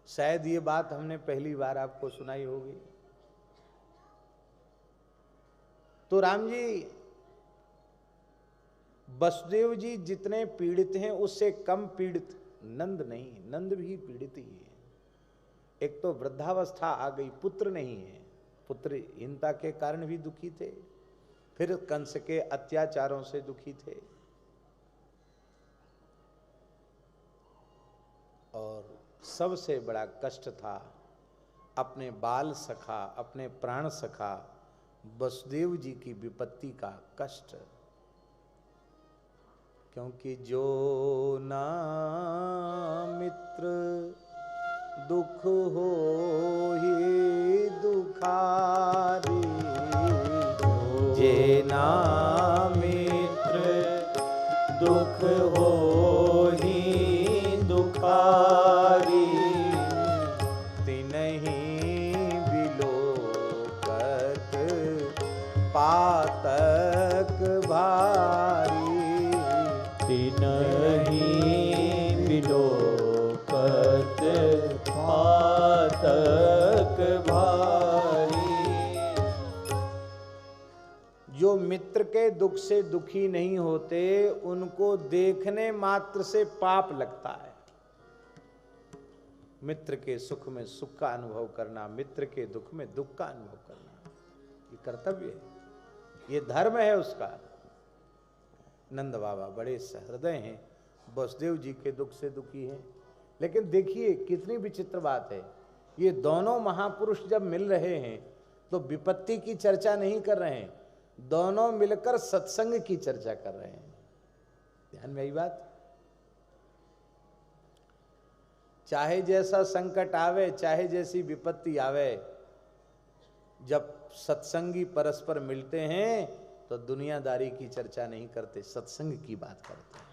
शायद ये बात हमने पहली बार आपको सुनाई होगी। तो राम जी, वसुदेव जी जितने पीड़ित हैं उससे कम पीड़ित नंद नहीं, नंद भी पीड़ित ही है। एक तो वृद्धावस्था आ गई, पुत्र नहीं है, पुत्रहीनता के कारण भी दुखी थे, फिर कंस के अत्याचारों से दुखी थे, और सबसे बड़ा कष्ट था अपने बाल सखा, अपने प्राण सखा वसुदेव जी की विपत्ति का कष्ट। क्योंकि जो ना मित्र दुख हो ही दुखारी, जे ना मित्र दुख हो ही दुखारी, तिनहि बिलोकत पातक भारी, तिनहि बिलोकत पातक भारी। जो मित्र के दुख से दुखी नहीं होते, उनको देखने मात्र से पाप लगता है। मित्र के सुख में सुख का अनुभव करना, मित्र के दुख में दुख का अनुभव करना, ये कर्तव्य है, ये धर्म है उसका। नंद बाबा बड़े सहृदय हैं, वसुदेव जी के दुख से दुखी हैं। लेकिन देखिए कितनी विचित्र बात है, ये दोनों महापुरुष जब मिल रहे हैं तो विपत्ति की चर्चा नहीं कर रहे हैं, दोनों मिलकर सत्संग की चर्चा कर रहे हैं। ध्यान में आई बात। चाहे जैसा संकट आवे, चाहे जैसी विपत्ति आवे, जब सत्संगी परस्पर मिलते हैं तो दुनियादारी की चर्चा नहीं करते, सत्संग की बात करते हैं,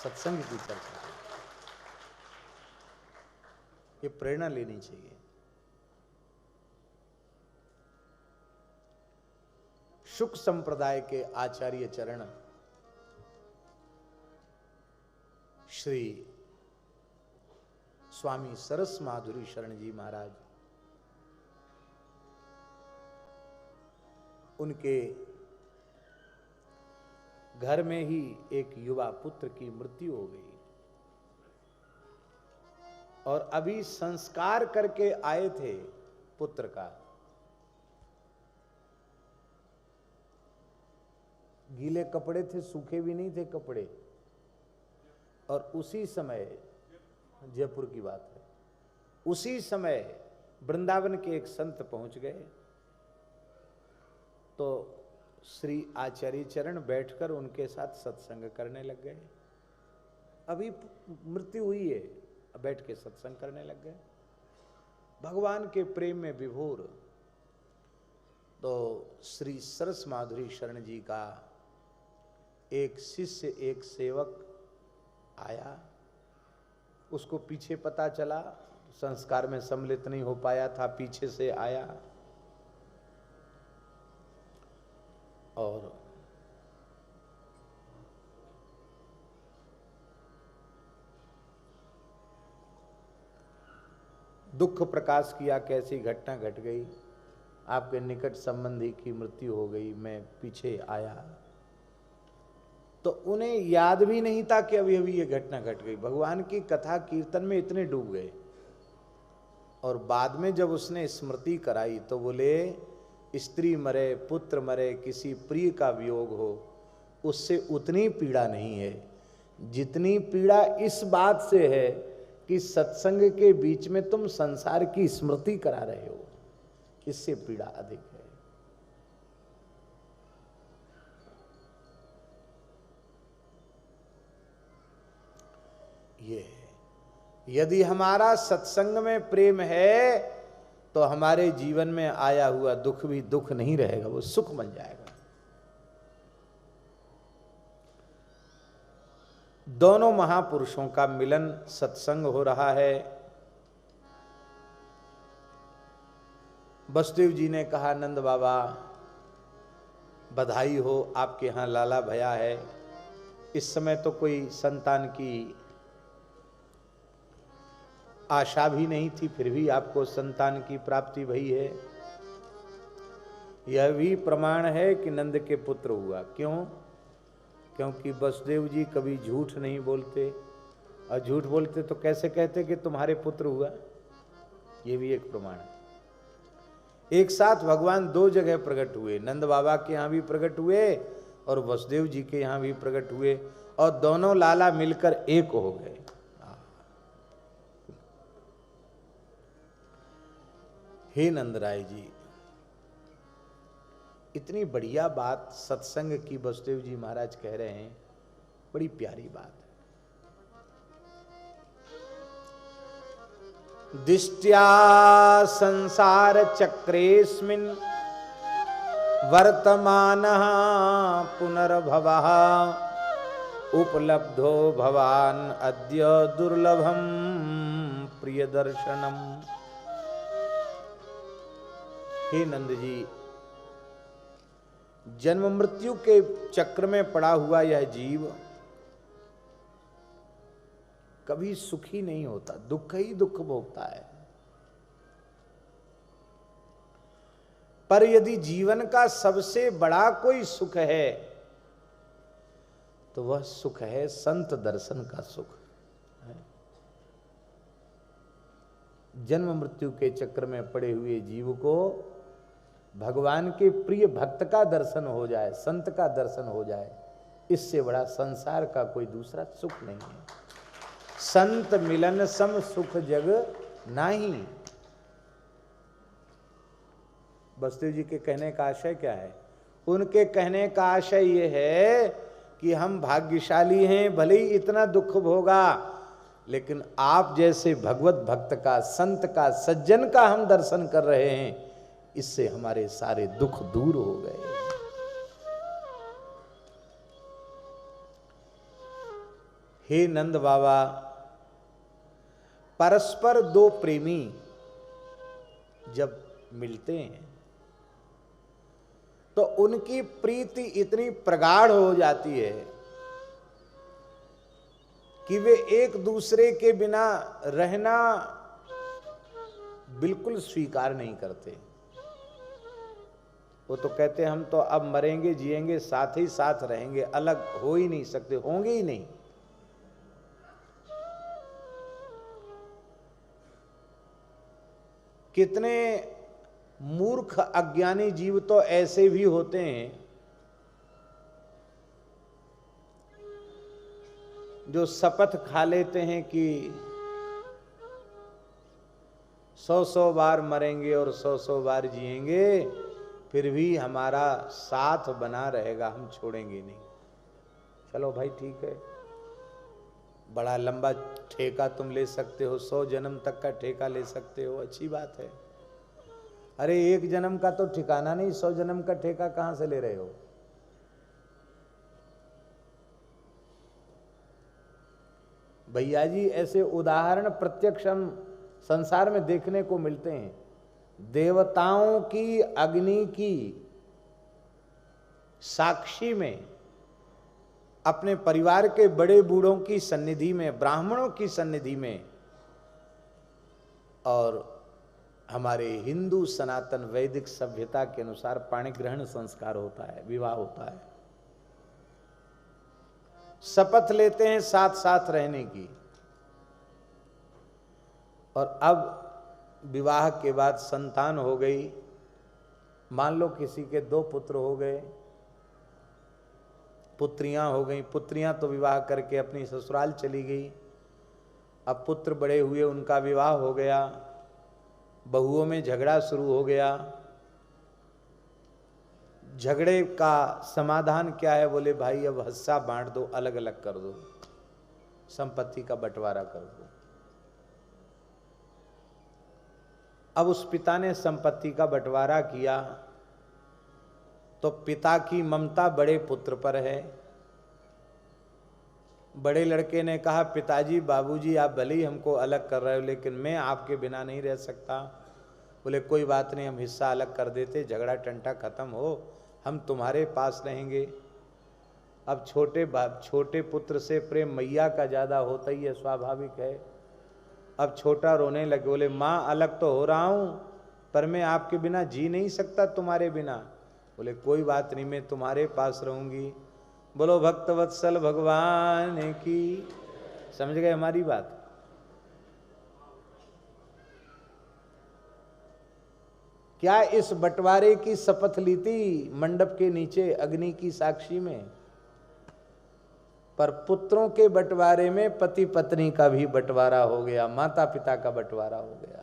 सत्संग की चर्चा। ये प्रेरणा लेनी चाहिए। शुक संप्रदाय के आचार्य चरण श्री स्वामी सरस माधुरी शरण जी महाराज, उनके घर में ही एक युवा पुत्र की मृत्यु हो गई, और अभी संस्कार करके आए थे पुत्र का। गीले कपड़े थे, सूखे भी नहीं थे कपड़े, और उसी समय, जयपुर की बात है, उसी समय वृंदावन के एक संत पहुंच गए। तो श्री आचार्य चरण बैठकर उनके साथ सत्संग करने लग गए। अभी मृत्यु हुई है, अब बैठ के सत्संग करने लग गए, भगवान के प्रेम में विभोर। तो श्री सरस माधुरी शरण जी का एक शिष्य, एक सेवक आया, उसको पीछे पता चला संस्कार में सम्मिलित नहीं हो पाया था, पीछे से आया और दुख प्रकाश किया, कैसी घटना घट गई, आपके निकट संबंधी की मृत्यु हो गई, मैं पीछे आया। तो उन्हें याद भी नहीं था कि अभी अभी ये घटना घट गई। भगवान की कथा कीर्तन में इतने डूब गए, और बाद में जब उसने स्मृति कराई तो बोले स्त्री मरे, पुत्र मरे, किसी प्रिय का वियोग हो, उससे उतनी पीड़ा नहीं है जितनी पीड़ा इस बात से है कि सत्संग के बीच में तुम संसार की स्मृति करा रहे हो, इससे पीड़ा अधिक है। ये यदि हमारा सत्संग में प्रेम है तो हमारे जीवन में आया हुआ दुख भी दुख नहीं रहेगा, वो सुख बन जाएगा। दोनों महापुरुषों का मिलन सत्संग हो रहा है। वसुदेव जी ने कहा, नंद बाबा बधाई हो, आपके यहाँ लाला भया है। इस समय तो कोई संतान की आशा भी नहीं थी, फिर भी आपको संतान की प्राप्ति भई है। यह भी प्रमाण है कि नंद के पुत्र हुआ। क्यों? क्योंकि वसुदेव जी कभी झूठ नहीं बोलते, और झूठ बोलते तो कैसे कहते कि तुम्हारे पुत्र हुआ। ये भी एक प्रमाण है। एक साथ भगवान दो जगह प्रकट हुए, नंद बाबा के यहाँ भी प्रकट हुए और वसुदेव जी के यहाँ भी प्रकट हुए, और दोनों लाला मिलकर एक हो गए। हे नंद राय जी, इतनी बढ़िया बात सत्संग की वसुदेव जी महाराज कह रहे हैं, बड़ी प्यारी बात है। दिष्ट्या संसार चक्रेस्मिन् वर्तमानः पुनर्भवः उपलब्धो भवान् अद्य दुर्लभम प्रिय दर्शनम। हे नंद जी, जन्म मृत्यु के चक्र में पड़ा हुआ यह जीव कभी सुखी नहीं होता, दुख ही दुख भोगता है। पर यदि जीवन का सबसे बड़ा कोई सुख है तो वह सुख है संत दर्शन का सुख। जन्म मृत्यु के चक्र में पड़े हुए जीव को भगवान के प्रिय भक्त का दर्शन हो जाए, संत का दर्शन हो जाए, इससे बड़ा संसार का कोई दूसरा सुख नहीं है। संत मिलन सम सुख जग नाही। वसुदेव जी के कहने का आशय क्या है? उनके कहने का आशय ये है कि हम भाग्यशाली हैं, भले ही इतना दुख भोगा, लेकिन आप जैसे भगवत भक्त का, संत का, सज्जन का हम दर्शन कर रहे हैं, इससे हमारे सारे दुख दूर हो गए। हे नंद बाबा, परस्पर दो प्रेमी जब मिलते हैं तो उनकी प्रीति इतनी प्रगाढ़ हो जाती है कि वे एक दूसरे के बिना रहना बिल्कुल स्वीकार नहीं करते। वो तो कहते हैं हम तो अब मरेंगे जिएंगे साथ ही साथ रहेंगे, अलग हो ही नहीं सकते, होंगे ही नहीं। कितने मूर्ख अज्ञानी जीव तो ऐसे भी होते हैं जो शपथ खा लेते हैं कि 100 बार मरेंगे और 100 बार जिएंगे, फिर भी हमारा साथ बना रहेगा, हम छोड़ेंगे नहीं। चलो भाई ठीक है, बड़ा लंबा ठेका तुम ले सकते हो, 100 जन्म तक का ठेका ले सकते हो, अच्छी बात है। अरे एक जन्म का तो ठिकाना नहीं, 100 जन्म का ठेका कहां से ले रहे हो? भैया जी ऐसे उदाहरण प्रत्यक्ष हम संसार में देखने को मिलते हैं। देवताओं की अग्नि की साक्षी में, अपने परिवार के बड़े बूढ़ों की सन्निधि में, ब्राह्मणों की सन्निधि में, और हमारे हिंदू सनातन वैदिक सभ्यता के अनुसार पाणी ग्रहण संस्कार होता है, विवाह होता है। शपथ लेते हैं साथ साथ रहने की, और अब विवाह के बाद संतान हो गई। मान लो किसी के 2 पुत्र हो गए, पुत्रियां हो गई। पुत्रियां तो विवाह करके अपनी ससुराल चली गई। अब पुत्र बड़े हुए, उनका विवाह हो गया, बहुओं में झगड़ा शुरू हो गया। झगड़े का समाधान क्या है? बोले भाई अब हिस्सा बांट दो, अलग अलग कर दो, संपत्ति का बंटवारा कर दो। अब उस पिता ने संपत्ति का बंटवारा किया तो पिता की ममता बड़े पुत्र पर है। बड़े लड़के ने कहा, पिताजी बाबूजी आप भले ही हमको अलग कर रहे हो, लेकिन मैं आपके बिना नहीं रह सकता। बोले कोई बात नहीं, हम हिस्सा अलग कर देते, झगड़ा टंटा खत्म हो, हम तुम्हारे पास रहेंगे। अब छोटे पुत्र से प्रेम मैया का ज्यादा होता ही है, स्वाभाविक है। अब छोटा रोने लगे, बोले माँ अलग तो हो रहा हूं, पर मैं आपके बिना जी नहीं सकता, तुम्हारे बिना। बोले कोई बात नहीं, मैं तुम्हारे पास रहूंगी। बोलो भक्तवत्सल भगवान की। समझ गए हमारी बात? क्या इस बंटवारे की शपथ ली थी मंडप के नीचे अग्नि की साक्षी में? पर पुत्रों के बंटवारे में पति पत्नी का भी बंटवारा हो गया, माता पिता का बंटवारा हो गया।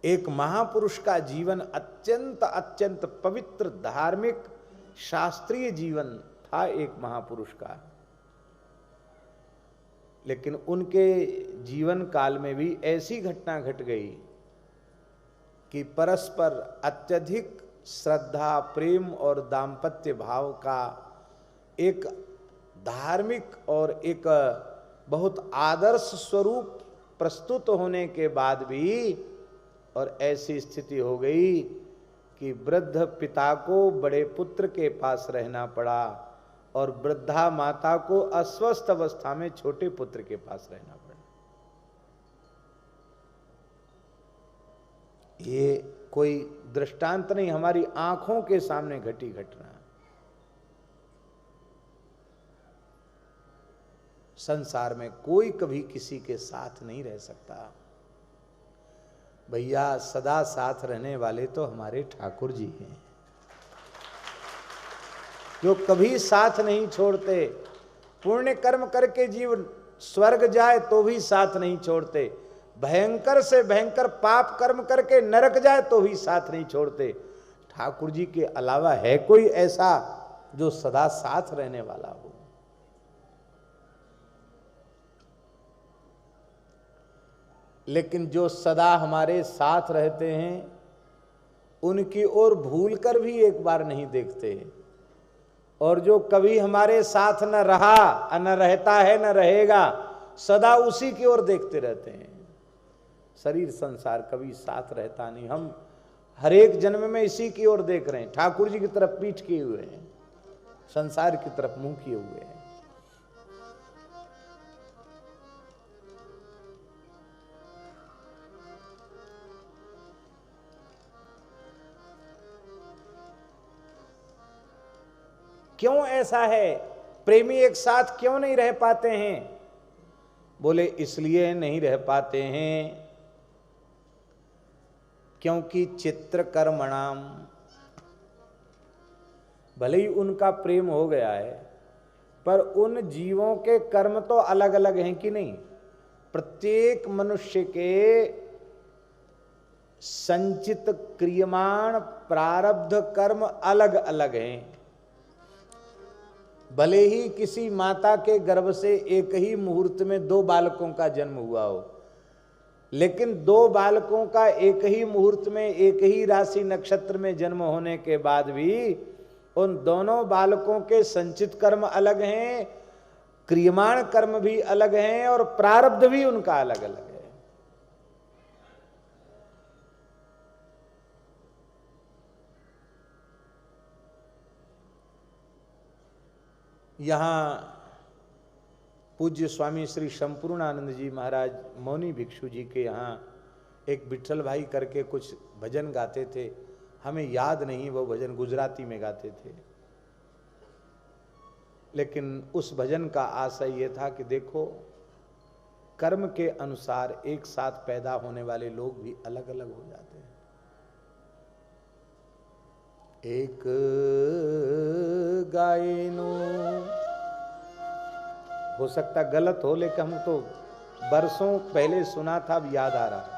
एक महापुरुष का जीवन अत्यंत अत्यंत पवित्र, धार्मिक, शास्त्रीय जीवन था एक महापुरुष का। लेकिन उनके जीवन काल में भी ऐसी घटना घट गई कि परस्पर अत्यधिक श्रद्धा, प्रेम और दाम्पत्य भाव का एक धार्मिक और एक बहुत आदर्श स्वरूप प्रस्तुत होने के बाद भी, और ऐसी स्थिति हो गई कि वृद्ध पिता को बड़े पुत्र के पास रहना पड़ा और वृद्धा माता को अस्वस्थ अवस्था में छोटे पुत्र के पास रहना पड़ा। ये कोई दृष्टांत नहीं, हमारी आंखों के सामने घटी घटना। संसार में कोई कभी किसी के साथ नहीं रह सकता भैया। सदा साथ रहने वाले तो हमारे ठाकुर जी हैं, जो कभी साथ नहीं छोड़ते। पुण्य कर्म करके जीव स्वर्ग जाए तो भी साथ नहीं छोड़ते, भयंकर से भयंकर पाप कर्म करके नरक जाए तो भी साथ नहीं छोड़ते। ठाकुर जी के अलावा है कोई ऐसा जो सदा साथ रहने वाला हो? लेकिन जो सदा हमारे साथ रहते हैं उनकी ओर भूल कर भी एक बार नहीं देखते, और जो कभी हमारे साथ न रहा, न रहता है, न रहेगा, सदा उसी की ओर देखते रहते हैं। शरीर संसार कभी साथ रहता नहीं। हम हर एक जन्म में इसी की ओर देख रहे हैं, ठाकुर जी की तरफ पीठ किए हुए हैं, संसार की तरफ मुंह किए हुए हैं। क्यों ऐसा है? प्रेमी एक साथ क्यों नहीं रह पाते हैं? बोले इसलिए नहीं रह पाते हैं क्योंकि चित्रकर्मणाम, भले ही उनका प्रेम हो गया है, पर उन जीवों के कर्म तो अलग अलग हैं कि नहीं? प्रत्येक मनुष्य के संचित क्रियमाण प्रारब्ध कर्म अलग अलग हैं। भले ही किसी माता के गर्भ से एक ही मुहूर्त में 2 बालकों का जन्म हुआ हो, लेकिन 2 बालकों का एक ही मुहूर्त में एक ही राशि नक्षत्र में जन्म होने के बाद भी उन दोनों बालकों के संचित कर्म अलग हैं क्रियमाण कर्म भी अलग हैं और प्रारब्ध भी उनका अलग अलग है। यहां पूज्य स्वामी श्री संपूर्णानंद जी महाराज मौनी भिक्षु जी के यहाँ एक विठल भाई करके कुछ भजन गाते थे, हमें याद नहीं वो भजन गुजराती में गाते थे, लेकिन उस भजन का आशय ये था कि देखो कर्म के अनुसार एक साथ पैदा होने वाले लोग भी अलग अलग हो जाते हैं। एक गायनो, हो सकता गलत हो लेकिन हम तो बरसों पहले सुना था, अब याद आ रहा।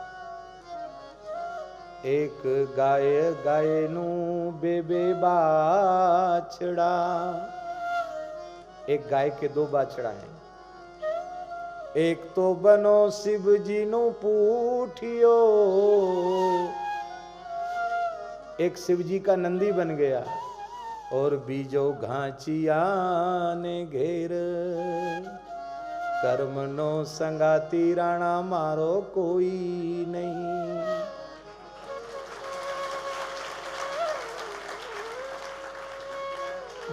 एक गाय गायनु बेबे बाछड़ा, एक गाय के दो बाछड़ा हैं। एक तो बनो शिव जी नु पूठियो, एक शिव जी का नंदी बन गया, और बीजो घाचिया ने घेर, कर्म नो संगाती राणा मारो कोई नहीं।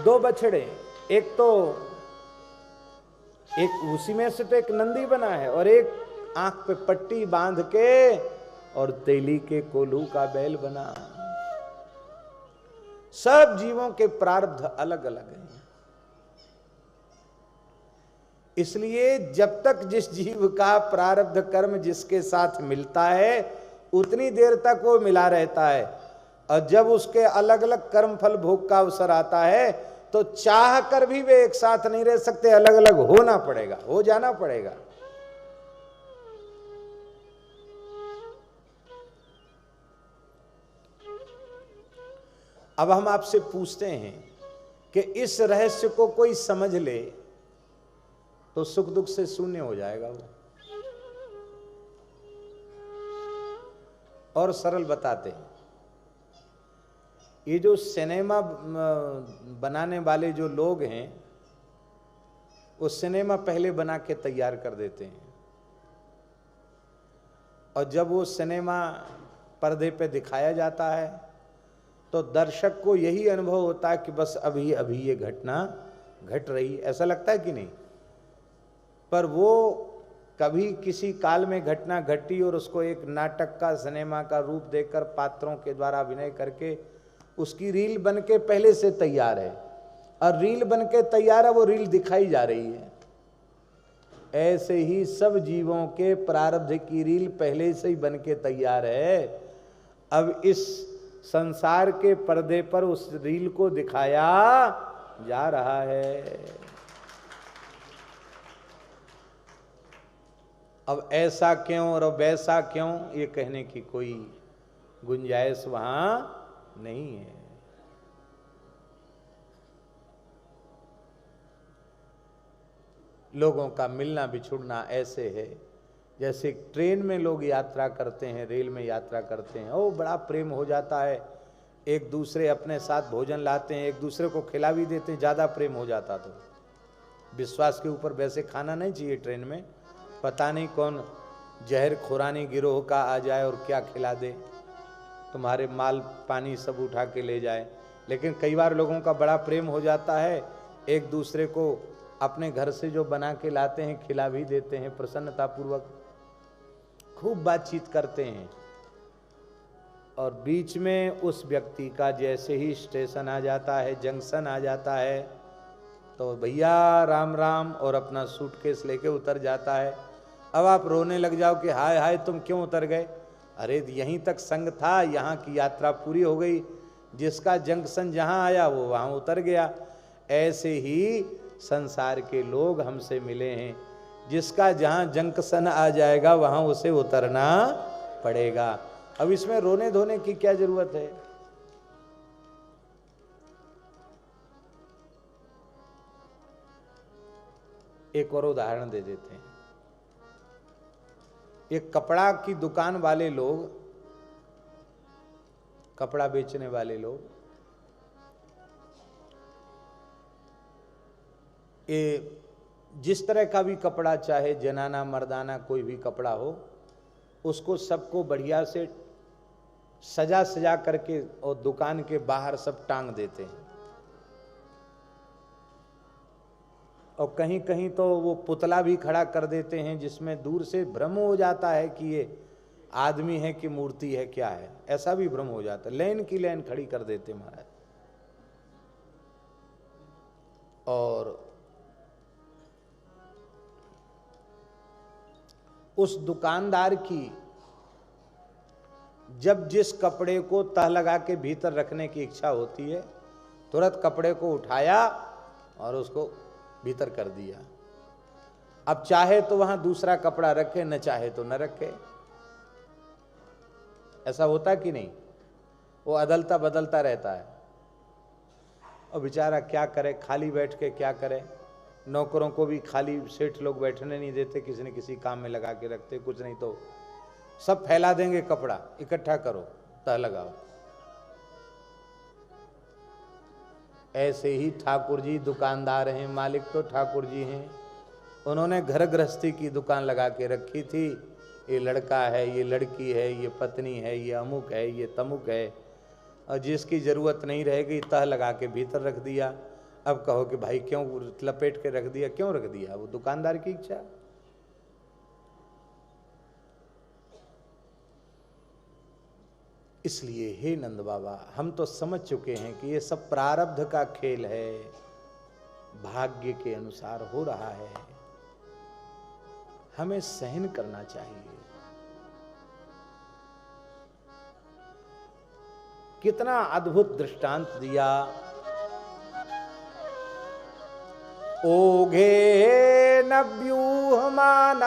दो बछड़े, एक तो एक उसी में से तो एक नंदी बना है, और एक आंख पे पट्टी बांध के और तेली के कोल्हू का बैल बना। सब जीवों के प्रारब्ध अलग अलग हैं। इसलिए जब तक जिस जीव का प्रारब्ध कर्म जिसके साथ मिलता है उतनी देर तक वो मिला रहता है, और जब उसके अलग अलग कर्म फल भोग का अवसर आता है तो चाह कर भी वे एक साथ नहीं रह सकते, अलग अलग होना पड़ेगा, हो जाना पड़ेगा। अब हम आपसे पूछते हैं कि इस रहस्य को कोई समझ ले तो सुख दुख से शून्य हो जाएगा वो। और सरल बताते हैं, ये जो सिनेमा बनाने वाले जो लोग हैं वो सिनेमा पहले बना के तैयार कर देते हैं, और जब वो सिनेमा पर्दे पे दिखाया जाता है तो दर्शक को यही अनुभव होता है कि बस अभी अभी ये घटना घट रही, ऐसा लगता है कि नहीं। पर वो कभी किसी काल में घटना घटी और उसको एक नाटक का सिनेमा का रूप देकर पात्रों के द्वारा अभिनय करके उसकी रील बन के पहले से तैयार है, और रील बन के तैयार है, वो रील दिखाई जा रही है। ऐसे ही सब जीवों के प्रारब्ध की रील पहले से ही बन के तैयार है, अब इस संसार के पर्दे पर उस रील को दिखाया जा रहा है। अब ऐसा क्यों और वैसा क्यों ये कहने की कोई गुंजाइश वहां नहीं है। लोगों का मिलना बिछुड़ना ऐसे है जैसे ट्रेन में लोग यात्रा करते हैं, रेल में यात्रा करते हैं, ओ बड़ा प्रेम हो जाता है, एक दूसरे अपने साथ भोजन लाते हैं, एक दूसरे को खिला भी देते हैं, ज़्यादा प्रेम हो जाता। तो विश्वास के ऊपर वैसे खाना नहीं चाहिए ट्रेन में, पता नहीं कौन जहर खुरानी गिरोह का आ जाए और क्या खिला दे, तुम्हारे माल पानी सब उठा के ले जाए। लेकिन कई बार लोगों का बड़ा प्रेम हो जाता है, एक दूसरे को अपने घर से जो बना के लाते हैं खिला भी देते हैं, प्रसन्नतापूर्वक खूब बातचीत करते हैं, और बीच में उस व्यक्ति का जैसे ही स्टेशन आ जाता है, जंक्शन आ जाता है, तो भैया राम राम और अपना सूटकेस लेके उतर जाता है। अब आप रोने लग जाओ कि हाय हाय तुम क्यों उतर गए, अरे यहीं तक संग था, यहाँ की यात्रा पूरी हो गई, जिसका जंक्शन जहाँ आया वो वहाँ उतर गया। ऐसे ही संसार के लोग हमसे मिले हैं, जिसका जहाँ जंक्शन आ जाएगा वहाँ उसे उतरना पड़ेगा। अब इसमें रोने धोने की क्या जरूरत है। एक और उदाहरण दे देते हैं। एक कपड़ा की दुकान वाले लोग, कपड़ा बेचने वाले लोग, ये जिस तरह का भी कपड़ा, चाहे जनाना मर्दाना कोई भी कपड़ा हो, उसको सबको बढ़िया से सजा सजा करके और दुकान के बाहर सब टांग देते हैं। और कहीं कहीं तो वो पुतला भी खड़ा कर देते हैं जिसमें दूर से भ्रम हो जाता है कि ये आदमी है कि मूर्ति है, क्या है, ऐसा भी भ्रम हो जाता है। लाइन की लाइन खड़ी कर देते महाराज। और उस दुकानदार की जब जिस कपड़े को तह लगा के भीतर रखने की इच्छा होती है, तुरंत कपड़े को उठाया और उसको भीतर कर दिया। अब चाहे तो वहां दूसरा कपड़ा रखे, न चाहे तो न रखे। ऐसा होता कि नहीं? वो अदलता बदलता रहता है। और बेचारा क्या करे, खाली बैठ के क्या करे। नौकरों को भी खाली सेठ लोग बैठने नहीं देते, किसी न किसी काम में लगा के रखते। कुछ नहीं तो सब फैला देंगे कपड़ा, इकट्ठा करो, तह लगाओ। ऐसे ही ठाकुर जी दुकानदार हैं, मालिक तो ठाकुर जी हैं। उन्होंने घर गृहस्थी की दुकान लगा के रखी थी। ये लड़का है, ये लड़की है, ये पत्नी है, ये अमुक है, ये तमुक है। और जिसकी जरूरत नहीं रहेगी तह लगा के भीतर रख दिया। अब कहो कि भाई क्यों लपेट के रख दिया, क्यों रख दिया? वो दुकानदार की इच्छा। इसलिए हे नंद बाबा, हम तो समझ चुके हैं कि ये सब प्रारब्ध का खेल है, भाग्य के अनुसार हो रहा है। हमें सहन करना चाहिए। कितना अद्भुत दृष्टांत दिया। ओघे न व्यूहमानानाम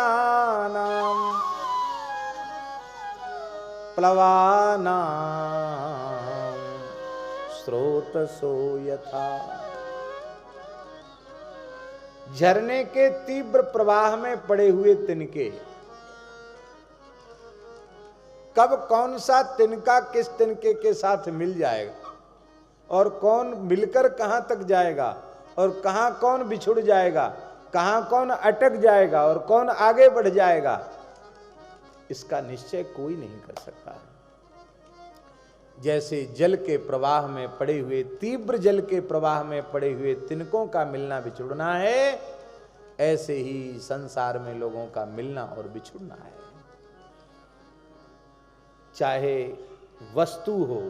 प्लवानाम स्रोतसो यथा। झरने के तीव्र प्रवाह में पड़े हुए तिनके, कब कौन सा तिनका किस तिनके के साथ मिल जाएगा और कौन मिलकर कहां तक जाएगा और कहां कौन बिछुड़ जाएगा, कहां कौन अटक जाएगा और कौन आगे बढ़ जाएगा, इसका निश्चय कोई नहीं कर सकता है। जैसे जल के प्रवाह में पड़े हुए, तीव्र जल के प्रवाह में पड़े हुए तिनकों का मिलना बिछुड़ना है, ऐसे ही संसार में लोगों का मिलना और बिछुड़ना है। चाहे वस्तु हो,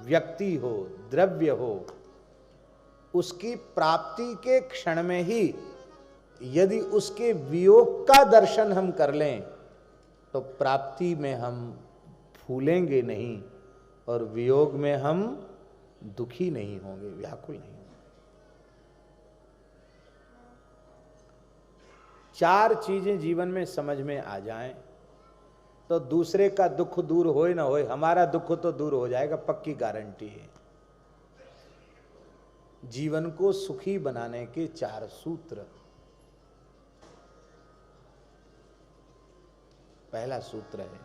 व्यक्ति हो, द्रव्य हो, उसकी प्राप्ति के क्षण में ही यदि उसके वियोग का दर्शन हम कर लें तो प्राप्ति में हम फूलेंगे नहीं और वियोग में हम दुखी नहीं होंगे, व्याकुल नहीं होंगे। चार चीजें जीवन में समझ में आ जाएं तो दूसरे का दुख दूर होए ना होए, हमारा दुख तो दूर हो जाएगा, पक्की गारंटी है। जीवन को सुखी बनाने के चार सूत्र। पहला सूत्र है,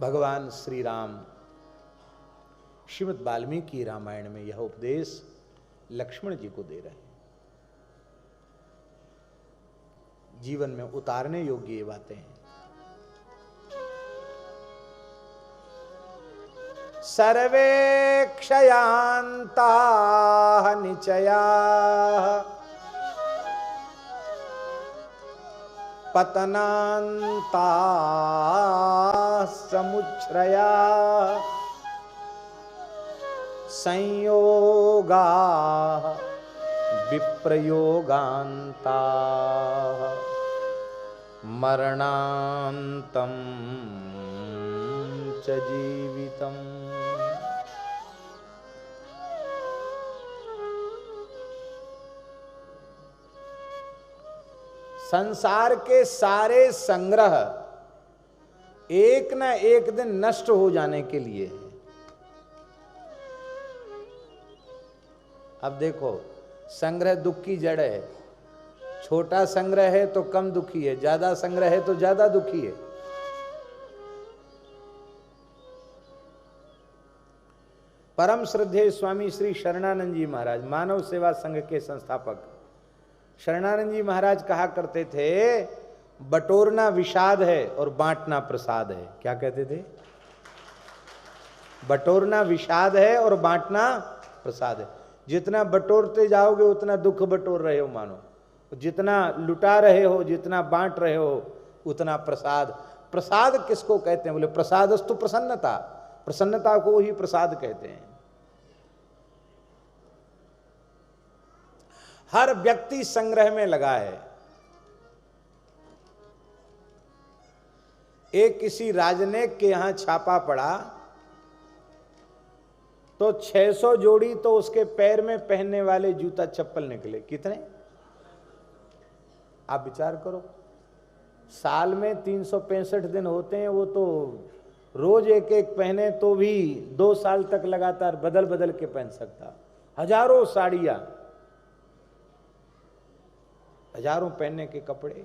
भगवान श्री राम श्रीमद् वाल्मीकि रामायण में यह उपदेश लक्ष्मण जी को दे रहे हैं। जीवन में उतारने योग्य ये बातें हैं। सर्वे क्षयान्ताः निचयाः पतनान्ताः समुच्छ्रयाः संयोगाः विप्रयोगान्ताः मरणान्तं च जीवितम्। संसार के सारे संग्रह एक न एक दिन नष्ट हो जाने के लिए है। अब देखो, संग्रह दुख की जड़ है। छोटा संग्रह है तो कम दुखी है, ज्यादा संग्रह है तो ज्यादा दुखी है। परम श्रद्धेय स्वामी श्री शरणानंद जी महाराज, मानव सेवा संघ के संस्थापक, शरणानंद जी महाराज कहा करते थे, बटोरना विषाद है और बांटना प्रसाद है। क्या कहते थे? बटोरना विषाद है और बांटना प्रसाद है। जितना बटोरते जाओगे उतना दुख बटोर रहे हो मानो, जितना लुटा रहे हो, जितना बांट रहे हो उतना प्रसाद। प्रसाद किसको कहते हैं? बोले प्रसादस्तु प्रसन्नता, प्रसन्नता को ही प्रसाद कहते हैं। हर व्यक्ति संग्रह में लगा है। एक किसी राजनयिक के यहां छापा पड़ा तो 600 जोड़ी तो उसके पैर में पहनने वाले जूता चप्पल निकले। कितने? आप विचार करो, साल में 365 दिन होते हैं, वो तो रोज एक एक पहने तो भी 2 साल तक लगातार बदल बदल के पहन सकता। हजारों साड़ियां, हजारों पहनने के कपड़े।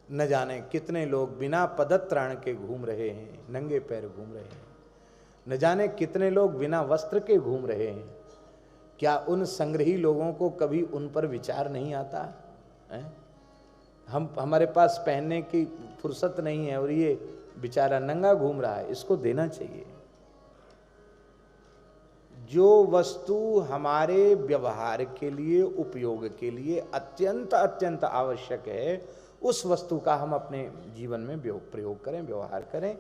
न जाने कितने लोग बिना पदत्राण के घूम रहे हैं, नंगे पैर घूम रहे हैं। न जाने कितने लोग बिना वस्त्र के घूम रहे हैं। क्या उन संग्रही लोगों को कभी उन पर विचार नहीं आता है? हमारे पास पहनने की फुर्सत नहीं है और ये बेचारा नंगा घूम रहा है, इसको देना चाहिए। जो वस्तु हमारे व्यवहार के लिए, उपयोग के लिए अत्यंत अत्यंत आवश्यक है, उस वस्तु का हम अपने जीवन में प्रयोग करें, व्यवहार करें।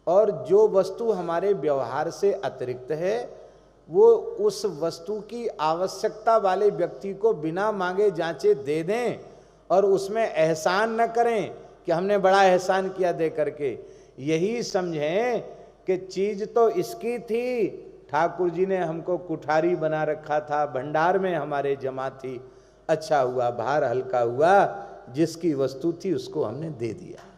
और जो वस्तु हमारे व्यवहार से अतिरिक्त है, वो उस वस्तु की आवश्यकता वाले व्यक्ति को बिना मांगे जांचे दे दें और उसमें एहसान न करें कि हमने बड़ा एहसान किया दे करके। यही समझें कि चीज तो इसकी थी, ठाकुर जी ने हमको कुठारी बना रखा था, भंडार में हमारे जमा थी, अच्छा हुआ, भार हल्का हुआ, जिसकी वस्तु थी उसको हमने दे दिया।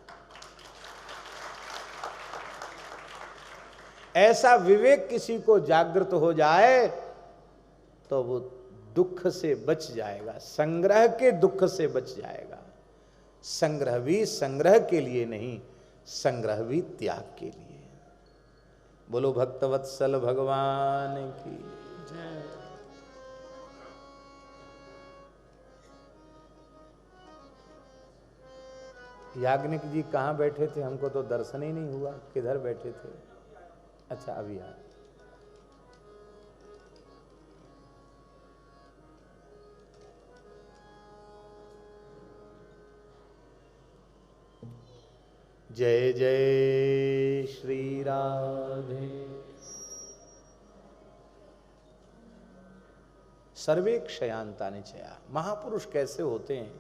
ऐसा विवेक किसी को जागृत हो जाए तो वो दुख से बच जाएगा, संग्रह के दुख से बच जाएगा। संग्रह भी संग्रह के लिए नहीं, संग्रह भी त्याग के लिए। बोलो भक्तवत्सल भगवान की जय। याज्ञनिक जी कहाँ बैठे थे? हमको तो दर्शन ही नहीं हुआ, किधर बैठे थे? अच्छा, अभी आए। जय जय श्री राधे। सर्वे क्षयांता निचया। महापुरुष कैसे होते हैं?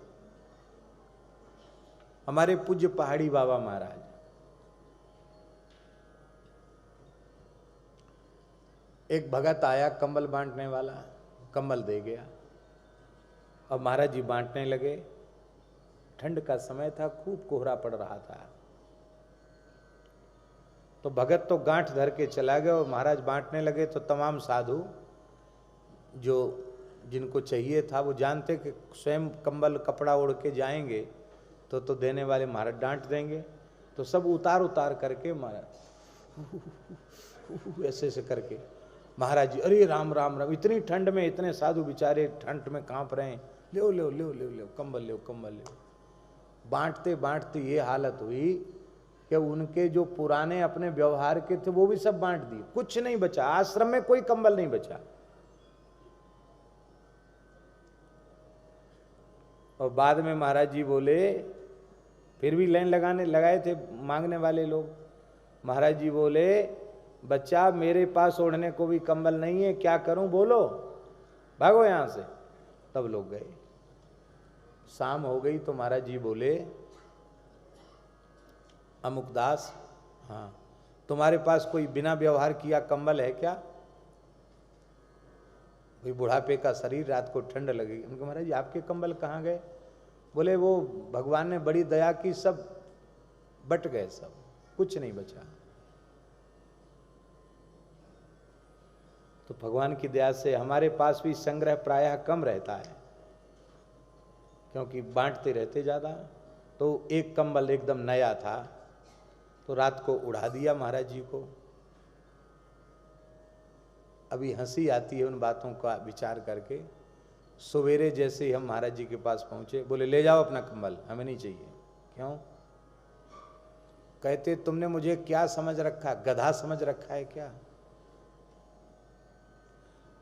हमारे पूज्य पहाड़ी बाबा महाराज, एक भगत आया कंबल बांटने वाला, कंबल दे गया और महाराज जी बांटने लगे। ठंड का समय था, खूब कोहरा पड़ रहा था, तो भगत तो गांठ धर के चला गया और महाराज बांटने लगे। तो तमाम साधु जो जिनको चाहिए था वो जानते कि स्वयं कंबल कपड़ा ओढ़ के जाएंगे तो देने वाले महाराज डांट देंगे, तो सब उतार उतार करके महाराज ऐसे ऐसे करके महाराज जी, अरे राम राम राम, इतनी ठंड में इतने साधु बेचारे ठंड में कांप रहे हैं, ले ले ले ले ले कंबल ले कंबल ले। बांटते बांटते ये हालत हुई कि उनके जो पुराने अपने व्यवहार के थे वो भी सब बांट दिए, कुछ नहीं बचा। आश्रम में कोई कंबल नहीं बचा। और बाद में महाराज जी बोले, फिर भी लाइन लगाए थे मांगने वाले लोग। महाराज जी बोले, बच्चा मेरे पास ओढ़ने को भी कंबल नहीं है, क्या करूं बोलो, भागो यहां से। तब लोग गए। शाम हो गई तो महाराज जी बोले, अमुकदास, हाँ तुम्हारे पास कोई बिना व्यवहार किया कंबल है क्या? कोई बुढ़ापे का शरीर, रात को ठंड लगेगी। उनके महाराज जी आपके कंबल कहाँ गए? बोले वो भगवान ने बड़ी दया की, सब बट गए, सब कुछ नहीं बचा। तो भगवान की दया से हमारे पास भी संग्रह प्रायः कम रहता है, क्योंकि बांटते रहते ज्यादा। तो एक कंबल एकदम नया था तो रात को उड़ा दिया महाराज जी को। अभी हंसी आती है उन बातों का विचार करके। सवेरे जैसे ही हम महाराज जी के पास पहुंचे, बोले ले जाओ अपना कंबल, हमें नहीं चाहिए। क्यों? कहते तुमने मुझे क्या समझ रखा, गधा समझ रखा है क्या?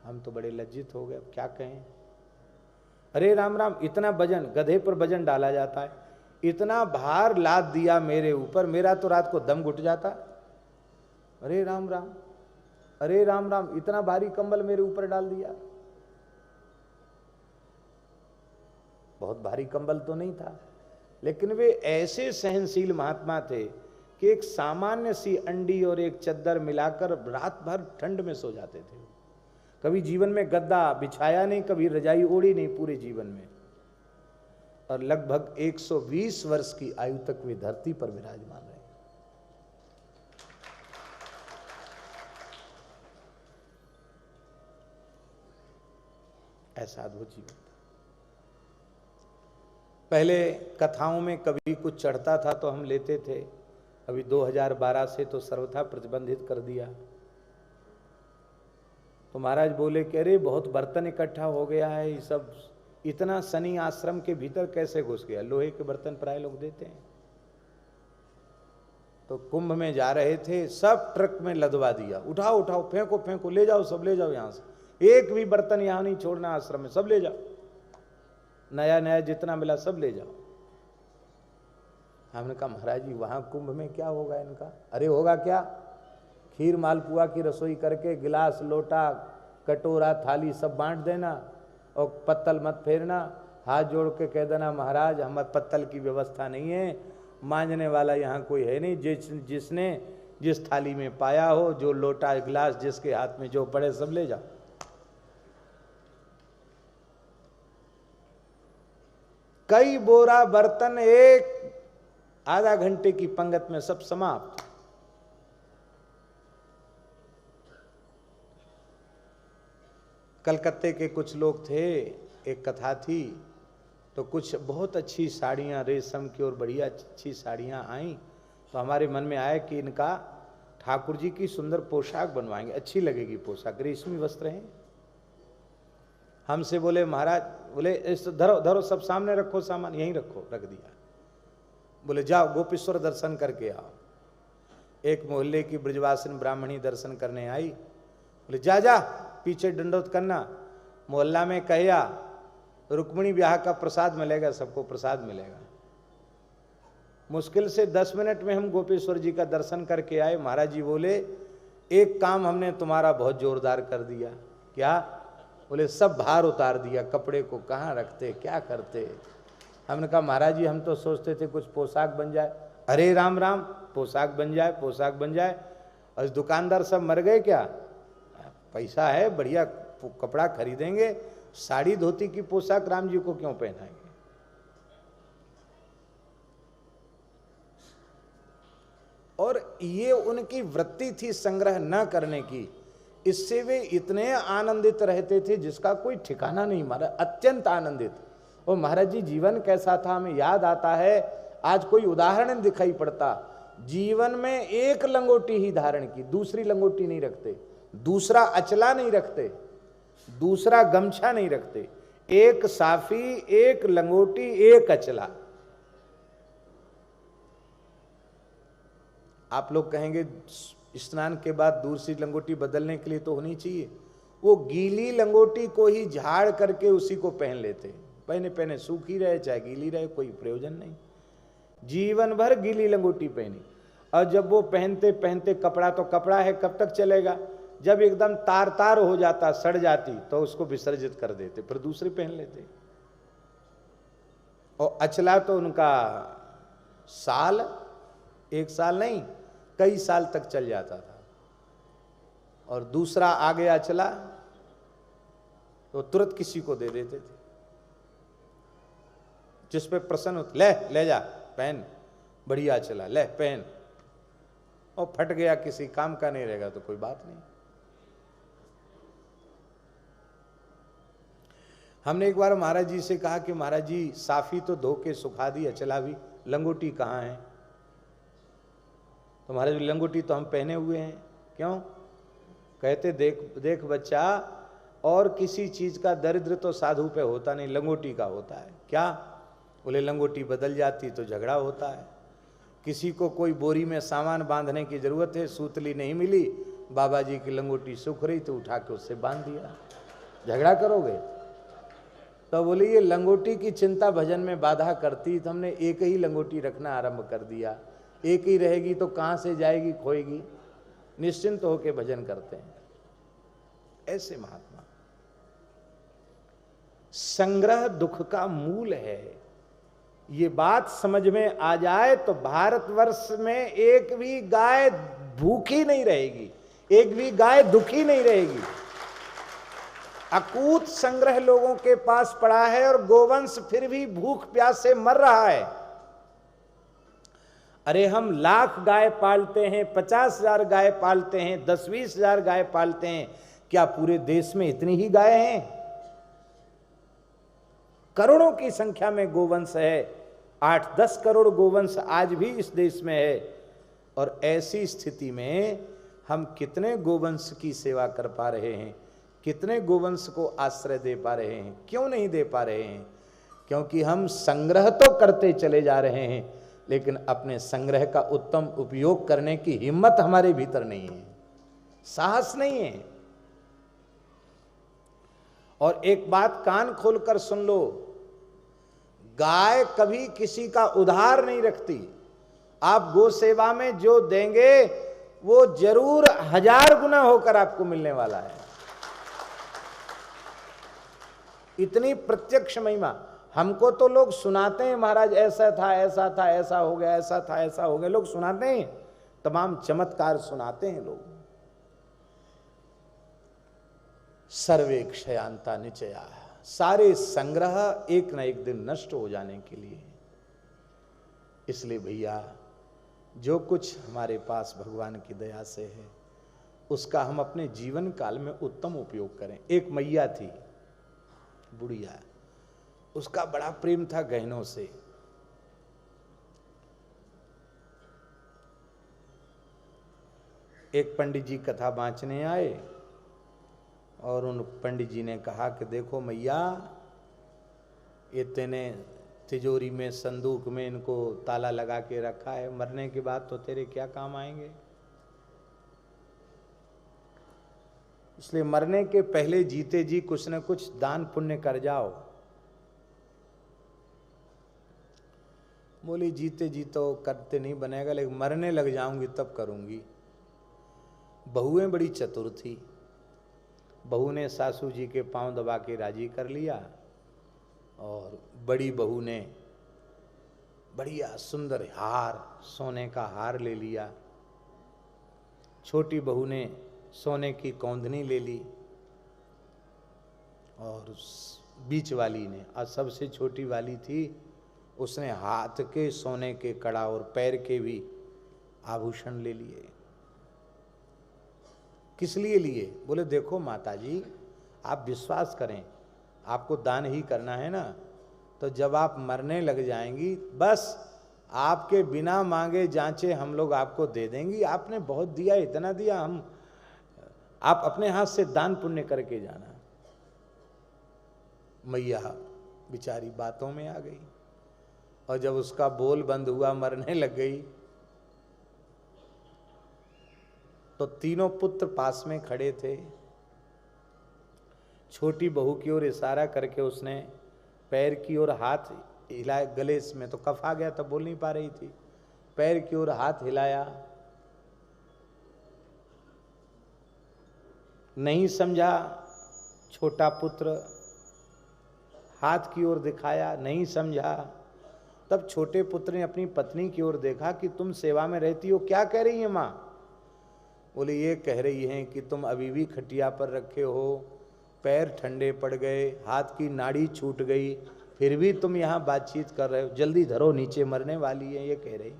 हम तो बड़े लज्जित हो गए, अब क्या कहें। अरे राम राम, इतना वजन, गधे पर वजन डाला जाता है, इतना भार लाद दिया मेरे ऊपर, मेरा तो रात को दम घुट जाता। अरे राम राम, अरे राम राम, इतना भारी कंबल मेरे ऊपर डाल दिया। बहुत भारी कंबल तो नहीं था, लेकिन वे ऐसे सहनशील महात्मा थे कि एक सामान्य सी अंडी और एक चद्दर मिलाकर रात भर ठंड में सो जाते थे। कभी जीवन में गद्दा बिछाया नहीं, कभी रजाई ओढ़ी नहीं पूरे जीवन में, और लगभग 120 वर्ष की आयु तक वे धरती पर विराजमान रहे। ऐसा अद्भुत जीवन। पहले कथाओं में कभी कुछ चढ़ता था तो हम लेते थे, अभी 2012 से तो सर्वथा प्रतिबंधित कर दिया। तो महाराज बोले कि अरे बहुत बर्तन इकट्ठा हो गया है, ये सब इतना शनि आश्रम के भीतर कैसे घुस गया? लोहे के बर्तन प्राय लोग देते हैं। तो कुंभ में जा रहे थे, सब ट्रक में लदवा दिया, उठाओ उठाओ, फेंको फेंको, ले जाओ, सब ले जाओ, यहां से एक भी बर्तन यहां नहीं छोड़ना आश्रम में, सब ले जाओ, नया नया जितना मिला सब ले जाओ। हमने कहा महाराज जी वहां कुंभ में क्या होगा इनका? अरे होगा क्या, खीर मालपुआ की रसोई करके गिलास लोटा कटोरा थाली सब बांट देना, और पत्तल मत फेरना, हाथ जोड़ के कह देना महाराज हमारे पत्तल की व्यवस्था नहीं है, मांजने वाला यहाँ कोई है नहीं, जिसने जिस थाली में पाया हो, जो लोटा गिलास जिसके हाथ में जो पड़े सब ले जाओ। कई बोरा बर्तन एक आधा घंटे की पंगत में सब समाप्त। कलकत्ते के कुछ लोग थे, एक कथा थी, तो कुछ बहुत अच्छी साड़ियां रेशम की और बढ़िया अच्छी साड़ियां आई, तो हमारे मन में आया कि इनका ठाकुर जी की सुंदर पोशाक बनवाएंगे, अच्छी लगेगी पोशाक, रेशमी वस्त्र हैं। हमसे बोले महाराज, बोले इस धरो धरो, सब सामने रखो, सामान यहीं रखो, रख दिया। बोले जाओ गोपेश्वर दर्शन करके आओ। एक मोहल्ले की ब्रजवासिन ब्राह्मणी दर्शन करने आई, बोले जा जा पीछे दंडोत करना, मोहल्ला में कहया रुक्मिणी ब्याह का प्रसाद मिलेगा, सबको प्रसाद मिलेगा। मुश्किल से 10 मिनट में हम गोपेश्वर जी का दर्शन करके आए। महाराज जी बोले एक काम हमने तुम्हारा बहुत जोरदार कर दिया। क्या? बोले सब भार उतार दिया, कपड़े को कहाँ रखते, क्या करते। हमने कहा महाराज जी हम तो सोचते थे कुछ पोशाक बन जाए। अरे राम राम, पोशाक बन जाए, पोशाक बन जाए, और दुकानदार सब मर गए क्या? पैसा है, बढ़िया कपड़ा खरीदेंगे, साड़ी धोती की पोशाक राम जी को क्यों पहनाएंगे? और ये उनकी वृत्ति थी संग्रह न करने की, इससे वे इतने आनंदित रहते थे जिसका कोई ठिकाना नहीं। महाराज अत्यंत आनंदित। और महाराज जी जीवन कैसा था हमें याद आता है, आज कोई उदाहरण दिखाई पड़ता। जीवन में एक लंगोटी ही धारण की, दूसरी लंगोटी नहीं रखते, दूसरा अचला नहीं रखते, दूसरा गमछा नहीं रखते, एक साफी, एक लंगोटी, एक अचला। आप लोग कहेंगे स्नान के बाद दूसरी लंगोटी बदलने के लिए तो होनी चाहिए। वो गीली लंगोटी को ही झाड़ करके उसी को पहन लेते, पहने पहने सूखी रहे चाहे गीली रहे, कोई प्रयोजन नहीं। जीवन भर गीली लंगोटी पहनी, और जब वो पहनते पहनते कपड़ा तो कपड़ा है, कब तक चलेगा, जब एकदम तार तार हो जाता, सड़ जाती, तो उसको विसर्जित कर देते, फिर दूसरी पहन लेते। और अचला तो उनका साल, एक साल नहीं कई साल तक चल जाता था। और दूसरा आ गया अचला तो तुरंत किसी को दे देते थे, जिस पे प्रसन्न होते, ले जा पहन, बढ़िया अचला ले पहन। और फट गया, किसी काम का नहीं रहेगा तो कोई बात नहीं। हमने एक बार महाराज जी से कहा कि महाराज जी साफी तो धो के सुखा दी, अचला भी, लंगोटी कहाँ है? तो महाराज लंगोटी तो हम पहने हुए हैं। क्यों? कहते देख देख बच्चा, और किसी चीज का दरिद्र तो साधु पे होता नहीं, लंगोटी का होता है। क्या? बोले लंगोटी बदल जाती तो झगड़ा होता है। किसी को कोई बोरी में सामान बांधने की जरूरत है, सूतली नहीं मिली, बाबा जी की लंगोटी सूख रही तो उठा के उससे बांध दिया, झगड़ा करोगे? तो बोले ये लंगोटी की चिंता भजन में बाधा करती, तो हमने एक ही लंगोटी रखना आरंभ कर दिया। एक ही रहेगी तो कहां से जाएगी, खोएगी। निश्चिंत होकर भजन करते हैं ऐसे महात्मा। संग्रह दुख का मूल है, ये बात समझ में आ जाए तो भारतवर्ष में एक भी गाय भूखी नहीं रहेगी, एक भी गाय दुखी नहीं रहेगी। अकूत संग्रह लोगों के पास पड़ा है और गोवंश फिर भी भूख प्यास से मर रहा है। अरे हम लाख गाय पालते हैं, 50,000 गाय पालते हैं, 10-20 हजार गाय पालते हैं, क्या पूरे देश में इतनी ही गाय हैं? करोड़ों की संख्या में गोवंश है, 8-10 करोड़ गोवंश आज भी इस देश में है। और ऐसी स्थिति में हम कितने गोवंश की सेवा कर पा रहे हैं, कितने गोवंश को आश्रय दे पा रहे हैं? क्यों नहीं दे पा रहे हैं? क्योंकि हम संग्रह तो करते चले जा रहे हैं, लेकिन अपने संग्रह का उत्तम उपयोग करने की हिम्मत हमारे भीतर नहीं है, साहस नहीं है। और एक बात कान खोलकर सुन लो, गाय कभी किसी का उधार नहीं रखती। आप गो सेवा में जो देंगे वो जरूर 1000 गुना होकर आपको मिलने वाला है। इतनी प्रत्यक्ष महिमा। हमको तो लोग सुनाते हैं, महाराज ऐसा था, ऐसा था, ऐसा हो गया, ऐसा था, ऐसा हो गया, लोग सुनाते हैं, तमाम चमत्कार सुनाते हैं लोग। सर्वे क्षयांता निचया, सारे संग्रह एक न एक दिन नष्ट हो जाने के लिए। इसलिए भैया जो कुछ हमारे पास भगवान की दया से है उसका हम अपने जीवन काल में उत्तम उपयोग करें। एक मैया थी, बुढ़िया, उसका बड़ा प्रेम था गहनों से। एक पंडित जी कथा बांचने आए और उन पंडित जी ने कहा कि देखो मैया, ये तेने तिजोरी में, संदूक में इनको ताला लगा के रखा है, मरने के बाद तो तेरे क्या काम आएंगे, इसलिए मरने के पहले जीते जी कुछ न कुछ दान पुण्य कर जाओ। बोली जीते जी तो करते नहीं बनेगा, लेकिन मरने लग जाऊंगी तब करूंगी। बहुएं बड़ी चतुर थी, बहू ने सासू जी के पांव दबा के राजी कर लिया और बड़ी बहू ने बढ़िया सुंदर हार, सोने का हार ले लिया। छोटी बहू ने सोने की कौंधनी ले ली और बीच वाली ने, और सबसे छोटी वाली थी, उसने हाथ के सोने के कड़ा और पैर के भी आभूषण ले लिए। किस लिए लिए? बोले देखो माता जी, आप विश्वास करें, आपको दान ही करना है ना, तो जब आप मरने लग जाएंगी बस आपके बिना मांगे जांचे हम लोग आपको दे देंगी। आपने बहुत दिया, इतना दिया, हम आप अपने हाथ से दान पुण्य करके जाना। मैया बेचारी बातों में आ गई और जब उसका बोल बंद हुआ, मरने लग गई, तो तीनों पुत्र पास में खड़े थे। छोटी बहू की ओर इशारा करके उसने पैर की ओर हाथ हिलाया, गले में तो कफ आ गया, तब बोल नहीं पा रही थी, पैर की ओर हाथ हिलाया, नहीं समझा। छोटा पुत्र हाथ की ओर दिखाया, नहीं समझा। तब छोटे पुत्र ने अपनी पत्नी की ओर देखा कि तुम सेवा में रहती हो, क्या कह रही है माँ? बोले ये कह रही हैं कि तुम अभी भी खटिया पर रखे हो, पैर ठंडे पड़ गए, हाथ की नाड़ी छूट गई, फिर भी तुम यहाँ बातचीत कर रहे हो, जल्दी धरो, नीचे मरने वाली है, ये कह रही।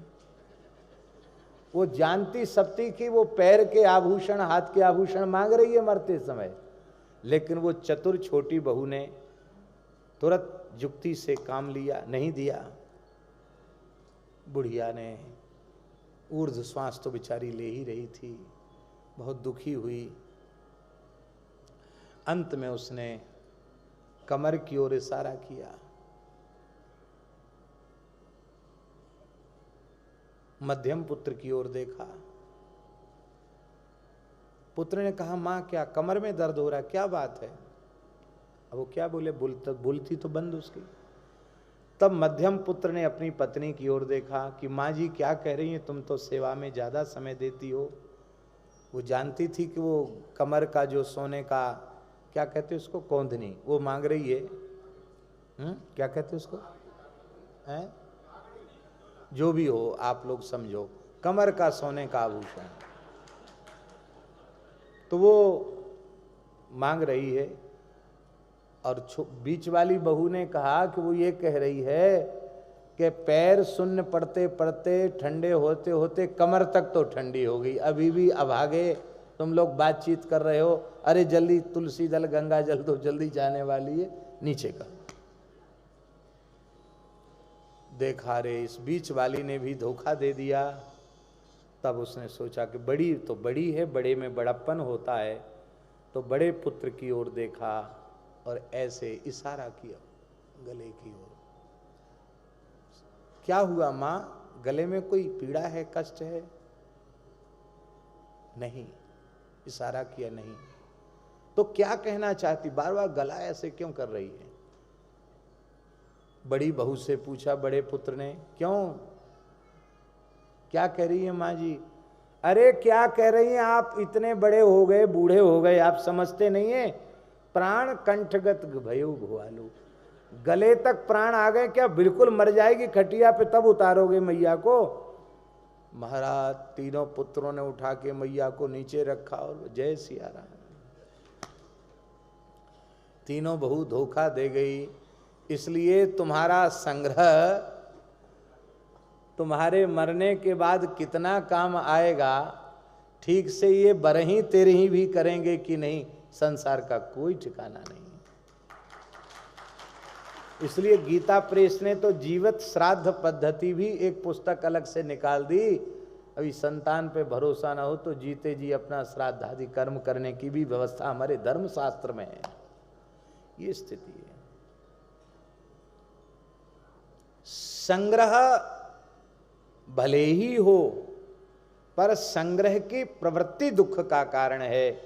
वो जानती सबती कि वो पैर के आभूषण, हाथ के आभूषण मांग रही है मरते समय, लेकिन वो चतुर छोटी बहू ने तुरंत जुक्ति से काम लिया, नहीं दिया। बुढ़िया ने ऊर्ध्व श्वास तो बेचारी ले ही रही थी, बहुत दुखी हुई। अंत में उसने कमर की ओर इशारा किया। मध्यम पुत्र की ओर देखा। पुत्र ने कहा, मां क्या कमर में दर्द हो रहा है, क्या बात है? अब वो क्या बोले, बोलती तो बंद उसकी। तब मध्यम पुत्र ने अपनी पत्नी की ओर देखा कि माँ जी क्या कह रही हैं, तुम तो सेवा में ज्यादा समय देती हो। वो जानती थी कि वो कमर का जो सोने का क्या कहते उसको, कौंधनी, वो मांग रही है। क्या कहते उसको, हैं? जो भी हो आप लोग समझो, कमर का सोने का आभूषण, तो वो मांग रही है। और बीच वाली बहू ने कहा कि वो ये कह रही है कि पैर शून्य पड़ते पड़ते ठंडे होते होते कमर तक तो ठंडी हो गई, अभी भी अभागे तुम लोग बातचीत कर रहे हो, अरे जल्दी तुलसी दल गंगा जल तो जल्दी जाने वाली है, नीचे का। देखा रे, इस बीच वाली ने भी धोखा दे दिया। तब उसने सोचा कि बड़ी तो बड़ी है, बड़े में बड़प्पन होता है, तो बड़े पुत्र की ओर देखा और ऐसे इशारा किया गले की ओर। क्या हुआ मां, गले में कोई पीड़ा है, कष्ट है? नहीं, इशारा किया नहीं। तो क्या कहना चाहती, बार बार गला ऐसे क्यों कर रही है? बड़ी बहू से पूछा बड़े पुत्र ने, क्यों, क्या कह रही है मां जी? अरे क्या कह रही हैं आप, इतने बड़े हो गए, बूढ़े हो गए, आप समझते नहीं है, प्राण कंठगत भयो भुआलू, गले तक प्राण आ गए क्या, बिल्कुल मर जाएगी खटिया पे, तब उतारोगे मैया को? महाराज तीनों पुत्रों ने उठा के मैया को नीचे रखा और जय सिया राम। तीनों बहू धोखा दे गई, इसलिए तुम्हारा संग्रह तुम्हारे मरने के बाद कितना काम आएगा, ठीक से ये बरही तेरही भी करेंगे कि नहीं, संसार का कोई ठिकाना नहीं। इसलिए गीता प्रेस ने तो जीवित श्राद्ध पद्धति भी एक पुस्तक अलग से निकाल दी। अभी संतान पे भरोसा ना हो तो जीते जी अपना श्राद्ध आदि कर्म करने की भी व्यवस्था हमारे धर्म शास्त्र में है। ये स्थिति है। संग्रह भले ही हो, पर संग्रह की प्रवृत्ति दुख का कारण है।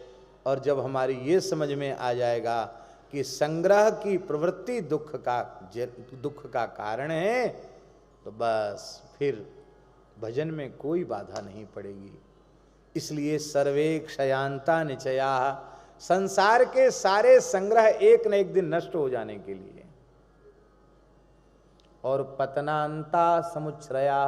और जब हमारी ये समझ में आ जाएगा कि संग्रह की प्रवृत्ति दुख का कारण है, तो बस फिर भजन में कोई बाधा नहीं पड़ेगी। इसलिए सर्वे क्षयांता निचया, संसार के सारे संग्रह एक न एक दिन नष्ट हो जाने के लिए। और पतनांता समुच्छ्रया,